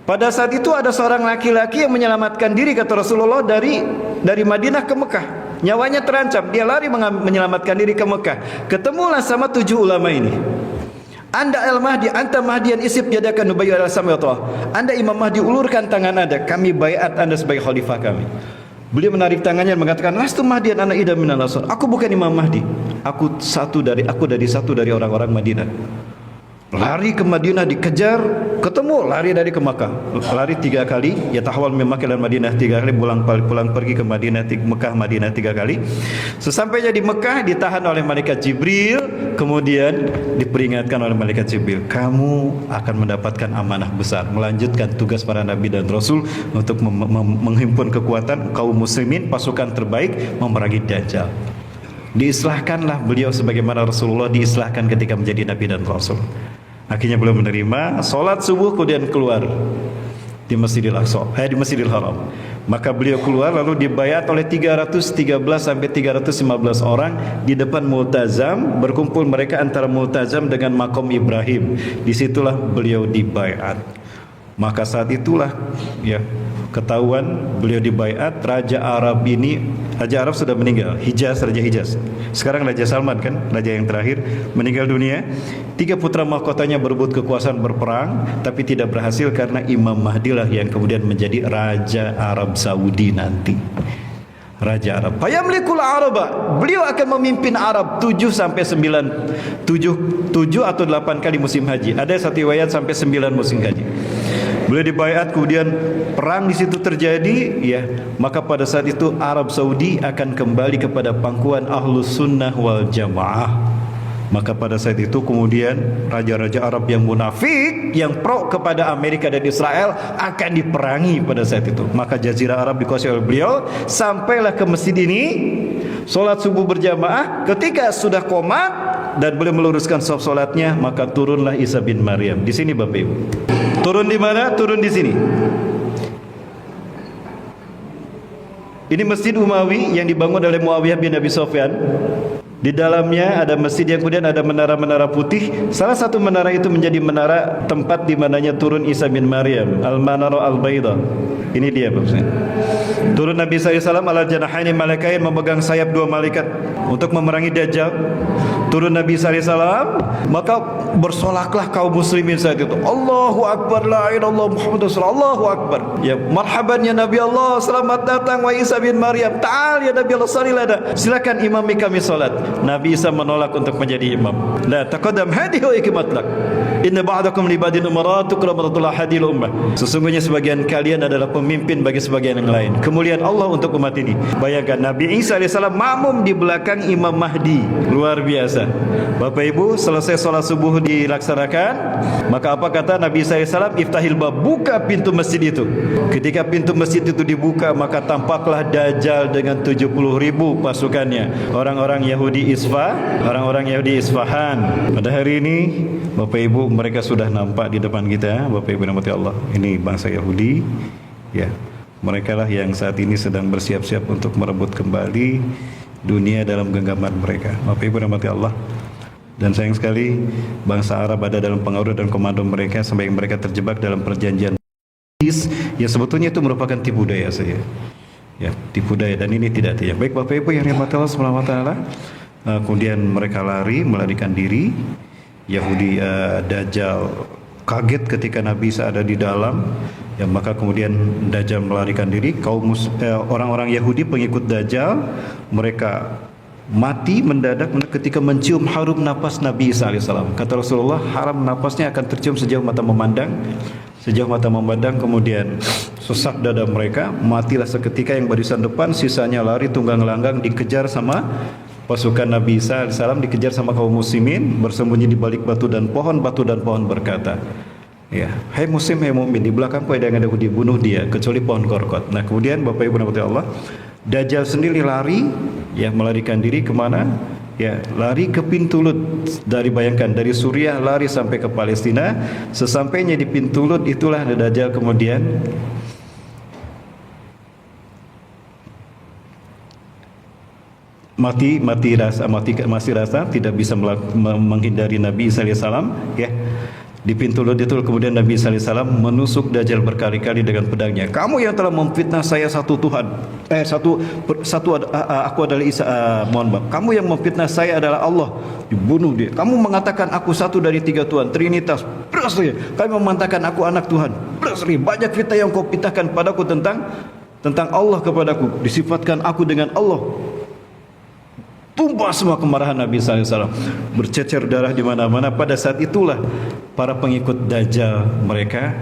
Pada saat itu ada seorang laki-laki yang menyelamatkan diri, kata Rasulullah, dari Madinah ke Mekah. Nyawanya terancam, dia lari menyelamatkan diri ke Mekah. Ketemulah sama 7 ulama ini. Anda al-Mahdi, anta Mahdian isib yadakan nubayyu al-sami wa ta'ah. Anda Imam Mahdi, ulurkan tangan Anda, kami baiat Anda sebagai khalifah kami. Beliau menarik tangannya dan mengatakan, "Lastu Mahdian ana idam minan nasr." Aku bukan Imam Mahdi. Aku dari satu dari orang-orang Madinah. Lari ke Madinah dikejar, ketemu, lari dari ke Makkah. Lari 3 kali, ya tahawal min Makkah dan Madinah 3 kali, pulang pergi ke Mekah Madinah 3 kali. Sesampainya di Mekah ditahan oleh malaikat Jibril, kemudian diperingatkan oleh malaikat Jibril, kamu akan mendapatkan amanah besar, melanjutkan tugas para nabi dan rasul untuk menghimpun kekuatan kaum muslimin, pasukan terbaik memerangi Dajjal. Diislahkanlah beliau sebagaimana Rasulullah diislahkan ketika menjadi nabi dan rasul. Akhirnya beliau menerima, sholat subuh kemudian keluar di Masjidil Aqsa, di Masjidil Haram. Maka beliau keluar lalu dibayat oleh 313 sampai 315 orang di depan Multazam, berkumpul mereka antara Multazam dengan Makom Ibrahim. Disitulah beliau dibayat. Maka saat itulah ya ketahuan beliau dibayat. Raja Arab sudah meninggal, Raja Hijaz. Sekarang Raja Salman kan, raja yang terakhir meninggal dunia. 3 putra mahkotanya berebut kekuasaan, berperang, tapi tidak berhasil karena Imam Mahdi lah yang kemudian menjadi Raja Arab Saudi nanti. Raja Arab. Fayamlikul Araba. Beliau akan memimpin Arab 7 atau 8 kali musim haji. Ada satu riwayat sampai 9 musim haji. Beliau dibayat, kemudian perang di situ terjadi, ya. Maka pada saat itu Arab Saudi akan kembali kepada pangkuan Ahlus Sunnah wal Jamaah. Maka pada saat itu kemudian raja-raja Arab yang munafik, yang pro kepada Amerika dan Israel akan diperangi pada saat itu. Maka Jazirah Arab dikuasai oleh beliau. Sampailah ke masjid ini, sholat subuh berjamaah. Ketika sudah qomat dan beliau meluruskan saf sholatnya, maka turunlah Isa bin Maryam. Di sini Bapak Ibu. Turun di mana? Turun di sini. Ini Masjid Umawi yang dibangun oleh Muawiyah bin Abi Sufyan. Di dalamnya ada masjid yang kemudian ada menara-menara putih. Salah satu menara itu menjadi menara tempat di mananya turun Isa bin Maryam, Al-Manara Al-Baida. Ini dia maksudnya. Turun Nabi SAW ala janahaini malakain, memegang sayap 2 malaikat untuk memerangi Dajjal. Turun Nabi SAW, maka bersolaklah kaum muslimin saat itu. Allahu Akbar, la ilaha illallah Muhammadur Rasulullah, Allahu Akbar. Ya marhaban ya Nabi Allah, selamat datang wa Isa bin Maryam. Ta'al ya Nabi Allah, salli lana. Silakan imami kami salat. Nabi Isa menolak untuk menjadi imam. La taqaddam hadihi wa ikmatlak. Inna ba'dakum li ba'din umara tukramatullah hadil ummah. Sesungguhnya sebagian kalian adalah pemimpin bagi sebagian yang lain. Kemuliaan Allah untuk umat ini. Bayangkan Nabi Isa AS makmum di belakang Imam Mahdi. Luar biasa. Bapak Ibu, selesai sholat subuh dilaksanakan, maka apa kata Nabi Isa AS? Iftahil bab, buka pintu masjid itu. Ketika pintu masjid itu dibuka, maka tampaklah Dajjal dengan 70.000 pasukannya. Orang-orang Yahudi Isfahan. Pada hari ini Bapak Ibu, mereka sudah nampak di depan kita. Bapak Ibu rahmati Allah, ini bangsa Yahudi, ya. Mereka lah yang saat ini sedang bersiap-siap untuk merebut kembali dunia dalam genggaman mereka. Bapak Ibu rahmati Allah. Dan sayang sekali bangsa Arab ada dalam pengaruh dan komando mereka sampai mereka terjebak dalam perjanjian yang sebetulnya itu merupakan tipu daya saja. Ya, tipu daya, dan ini tidak. Baik Bapak Ibu yang dirahmati Allah Subhanahu wa taala. Kemudian mereka melarikan diri. Yahudi Dajjal kaget ketika Nabi Isa ada di dalam. Ya, maka kemudian Dajjal melarikan diri. Orang-orang Yahudi pengikut Dajjal mereka mati mendadak ketika mencium harum napas Nabi Isa alaihissalam. Kata Rasulullah, harum napasnya akan tercium sejauh mata memandang. Sejauh mata memandang, kemudian sesak dada mereka, matilah seketika yang barisan depan, sisanya lari tunggang langgang dikejar sama pasukan Nabi Isa alaihissalam, dikejar sama kaum muslimin, bersembunyi di balik batu dan pohon berkata, ya, hai muslim, hai mukmin, di belakangku ada yang Yahudi, bunuh dia kecuali pohon korkot. Nah kemudian Bapak Ibu rahmati Allah, Dajjal sendiri lari, ya, melarikan diri kemana? Ya, lari ke pintu Lut. Bayangkan dari Suriah lari sampai ke Palestina. Sesampainya di pintu Lut, itulah Dajjal kemudian masih rasa tidak bisa menghindari Nabi Isa alaihissalam, ya. Di pintu Lut itu kemudian Nabi Isa alaihissalam menusuk Dajjal berkali-kali dengan pedangnya. Kamu yang telah memfitnah saya satu Tuhan, aku adalah Isa, mohon maaf. Kamu yang memfitnah saya adalah Allah, dibunuh dia. Kamu mengatakan aku satu dari tiga Tuhan, Trinitas, berasri. Kamu mengatakan aku anak Tuhan, berasri. Banyak fitnah yang kau fitnahkan padaku tentang Allah kepadaku. Disifatkan aku dengan Allah. Tumpah semua kemarahan Nabi SAW, bercecer darah di mana-mana. Pada saat itulah para pengikut Dajjal mereka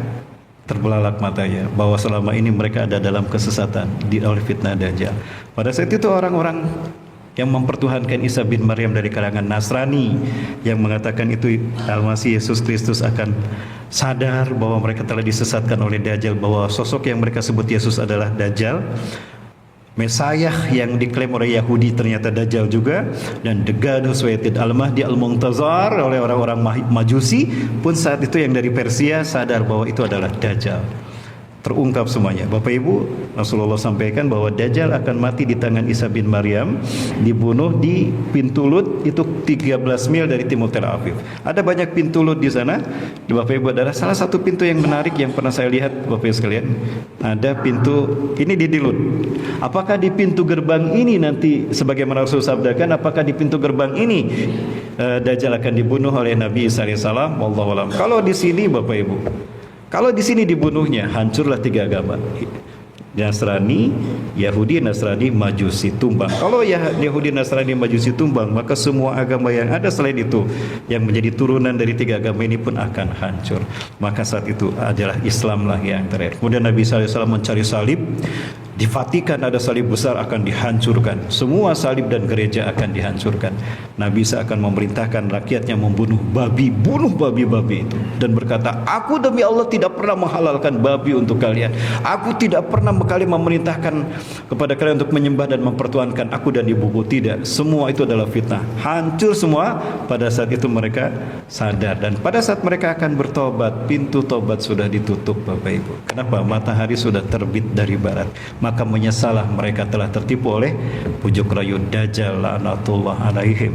terbelalak matanya bahwa selama ini mereka ada dalam kesesatan oleh fitnah Dajjal. Pada saat itu orang-orang yang mempertuhankan Isa bin Maryam dari kalangan Nasrani yang mengatakan itu Al-Masih Yesus Kristus akan sadar bahwa mereka telah disesatkan oleh Dajjal, bahwa sosok yang mereka sebut Yesus adalah Dajjal. Mesayah yang diklaim oleh Yahudi ternyata Dajjal juga, dan The God Who Waited, Al-Mahdi Al-Muntazar oleh orang-orang Majusi pun saat itu yang dari Persia sadar bahwa itu adalah Dajjal. Terungkap semuanya. Bapak Ibu, Rasulullah sampaikan bahwa Dajjal akan mati di tangan Isa bin Maryam, dibunuh di pintu Lut, itu 13 mil dari timur Tel Aviv. Ada banyak pintu Lut di sana. Bapak Ibu, adalah salah satu pintu yang menarik yang pernah saya lihat, Bapak Ibu sekalian. Ada pintu ini di Lut. Apakah di pintu gerbang ini nanti sebagaimana Rasul sabdakan, apakah di pintu gerbang ini Dajjal akan dibunuh oleh Nabi Isa alaihissalam? Wallahu a'lam. Kalau di sini Bapak Ibu, kalau di sini dibunuhnya, hancurlah tiga agama. Nasrani, Yahudi, Nasrani, Majusi tumbang. Kalau Yahudi, Nasrani, Majusi tumbang, maka semua agama yang ada selain itu yang menjadi turunan dari tiga agama ini pun akan hancur. Maka saat itu adalah Islamlah yang terakhir. Kemudian Nabi SAW mencari salib. Di Vatikan ada salib besar, akan dihancurkan. Semua salib dan gereja akan dihancurkan. Nabi Isa akan memerintahkan rakyatnya membunuh babi, bunuh babi-babi itu, dan berkata, aku demi Allah tidak pernah menghalalkan babi untuk kalian. Aku tidak pernah kali memerintahkan kepada kalian untuk menyembah dan mempertuhankan aku dan ibuku. Tidak, semua itu adalah fitnah. Hancur semua. Pada saat itu mereka sadar, dan pada saat mereka akan bertobat, pintu tobat sudah ditutup Bapak Ibu. Kenapa? Matahari sudah terbit dari barat. Maka menyesalah mereka telah tertipu oleh pujuk rayu Dajjal laknatullah alaihim.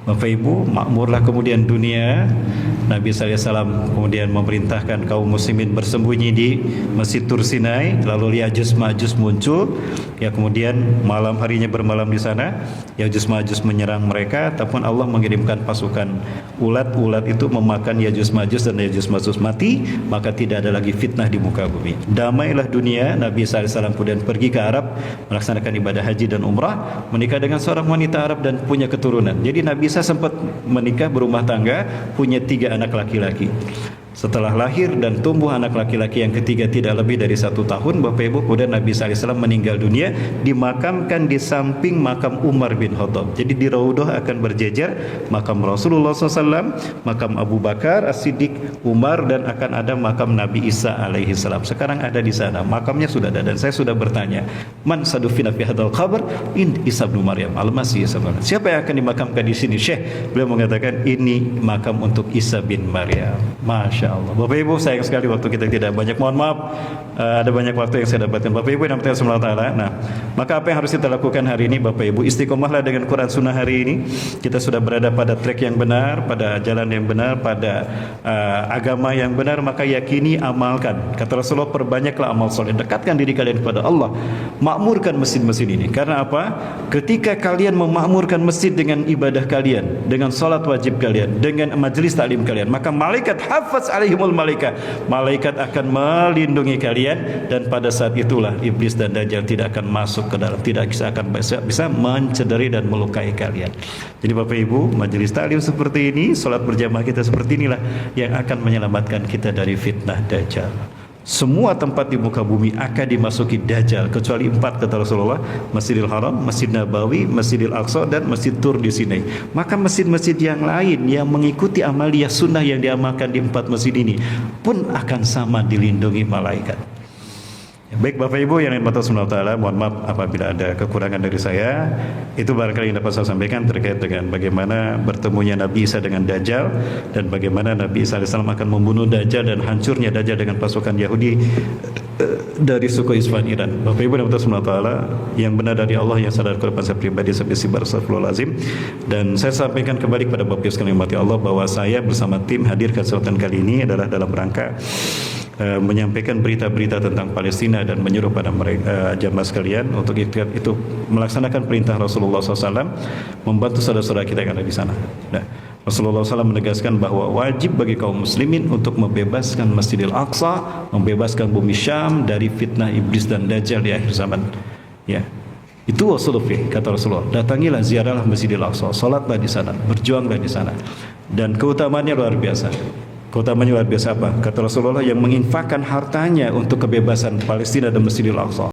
Bapak Ibu, makmurlah kemudian dunia. Nabi SAW kemudian memerintahkan kaum muslimin bersembunyi di Masjid Tur Sinai. Lalu Ya'juj Ma'juj muncul. Ya, kemudian malam harinya bermalam di sana. Ya'juj Ma'juj menyerang mereka, ataupun Allah mengirimkan pasukan ulat itu memakan Ya'juj Ma'juj, dan Ya'juj Ma'juj mati. Maka tidak ada lagi fitnah di muka bumi. Damailah dunia. Nabi SAW kemudian pergi ke Arab melaksanakan ibadah haji dan umrah, menikah dengan seorang wanita Arab dan punya keturunan. Jadi Nabi Isa sempat menikah, berumah tangga, punya 3 anak laki-laki. Setelah lahir dan tumbuh anak laki-laki yang ketiga tidak lebih dari 1 tahun, Bapak Ibu, kemudian Nabi SAW meninggal dunia, dimakamkan di samping makam Umar bin Khattab. Jadi di Raudhah akan berjejer makam Rasulullah SAW, makam Abu Bakar As-Siddiq, Umar, dan akan ada makam Nabi Isa alaihi salam. Sekarang ada di sana, makamnya sudah ada, dan saya sudah bertanya, man sadufina fi hadzal qabr? In Isa bin Maryam Al-Masih. Siapa yang akan dimakamkan di sini, Syekh? Beliau mengatakan ini makam untuk Isa bin Maryam. Masya Insya Allah. Bapak Ibu, sayang sekali waktu kita tidak banyak. Mohon maaf, ada banyak waktu yang saya dapatkan. Bapak Ibu yang dirahmati Allah Taala. Nah, maka apa yang harus kita lakukan hari ini, Bapak Ibu? Istiqomahlah dengan Quran Sunnah hari ini. Kita sudah berada pada track yang benar, pada jalan yang benar, pada agama yang benar. Maka yakini, amalkan. Kata Rasulullah, perbanyaklah amal soleh. Dekatkan diri kalian kepada Allah. Makmurkan masjid-masjid ini. Karena apa? Ketika kalian memakmurkan masjid dengan ibadah kalian, dengan salat wajib kalian, dengan majelis taklim kalian, maka malaikat hafaz alaihimul malaikat akan melindungi kalian, dan pada saat itulah iblis dan dajjal tidak akan masuk ke dalam, tidak akan bisa mencederai dan melukai kalian. Jadi Bapak Ibu, majelis taklim seperti ini, salat berjamaah kita seperti inilah yang akan menyelamatkan kita dari fitnah dajjal. Semua tempat di muka bumi akan dimasuki dajjal kecuali 4 kata Rasulullah: Masjidil Haram, Masjid Nabawi, Masjidil Aqsa, dan Masjid Tur di Sinai. Maka masjid-masjid yang lain yang mengikuti amaliyah sunnah yang diamalkan di 4 masjid ini pun akan sama dilindungi malaikat. Baik Bapak Ibu yang dirahmati Allah Taala, mohon maaf apabila ada kekurangan dari saya. Itu barangkali yang dapat saya sampaikan terkait dengan bagaimana bertemunya Nabi Isa dengan Dajjal, dan bagaimana Nabi Isa AS akan membunuh Dajjal dan hancurnya Dajjal dengan pasukan Yahudi dari suku Isfahan Iran. Bapak Ibu yang dirahmati Allah Taala, yang benar dari Allah, yang sadar kepada saya pribadi sebagai sibar astagfirullahalazim. Dan saya sampaikan kembali kepada Bapak Ibu sekalian yang dirahmati Allah bahwa saya bersama tim hadir ke kesempatan kali ini adalah dalam rangka menyampaikan berita-berita tentang Palestina dan menyuruh pada mereka jamaah sekalian untuk itu melaksanakan perintah Rasulullah SAW, membantu saudara-saudara kita yang ada di sana. Nah, Rasulullah SAW menegaskan bahwa wajib bagi kaum muslimin untuk membebaskan Masjidil Aqsa, membebaskan bumi Syam dari fitnah iblis dan dajjal di akhir zaman. Ya, itu wasulufih, kata Rasulullah. Datangilah, ziarahlah Masjidil Aqsa, salatlah di sana, berjuanglah di sana, dan keutamaannya luar biasa. Keutamanya luar biasa apa? Kata Rasulullah, yang menginfakkan hartanya untuk kebebasan Palestina dan Masjidil Aqsa.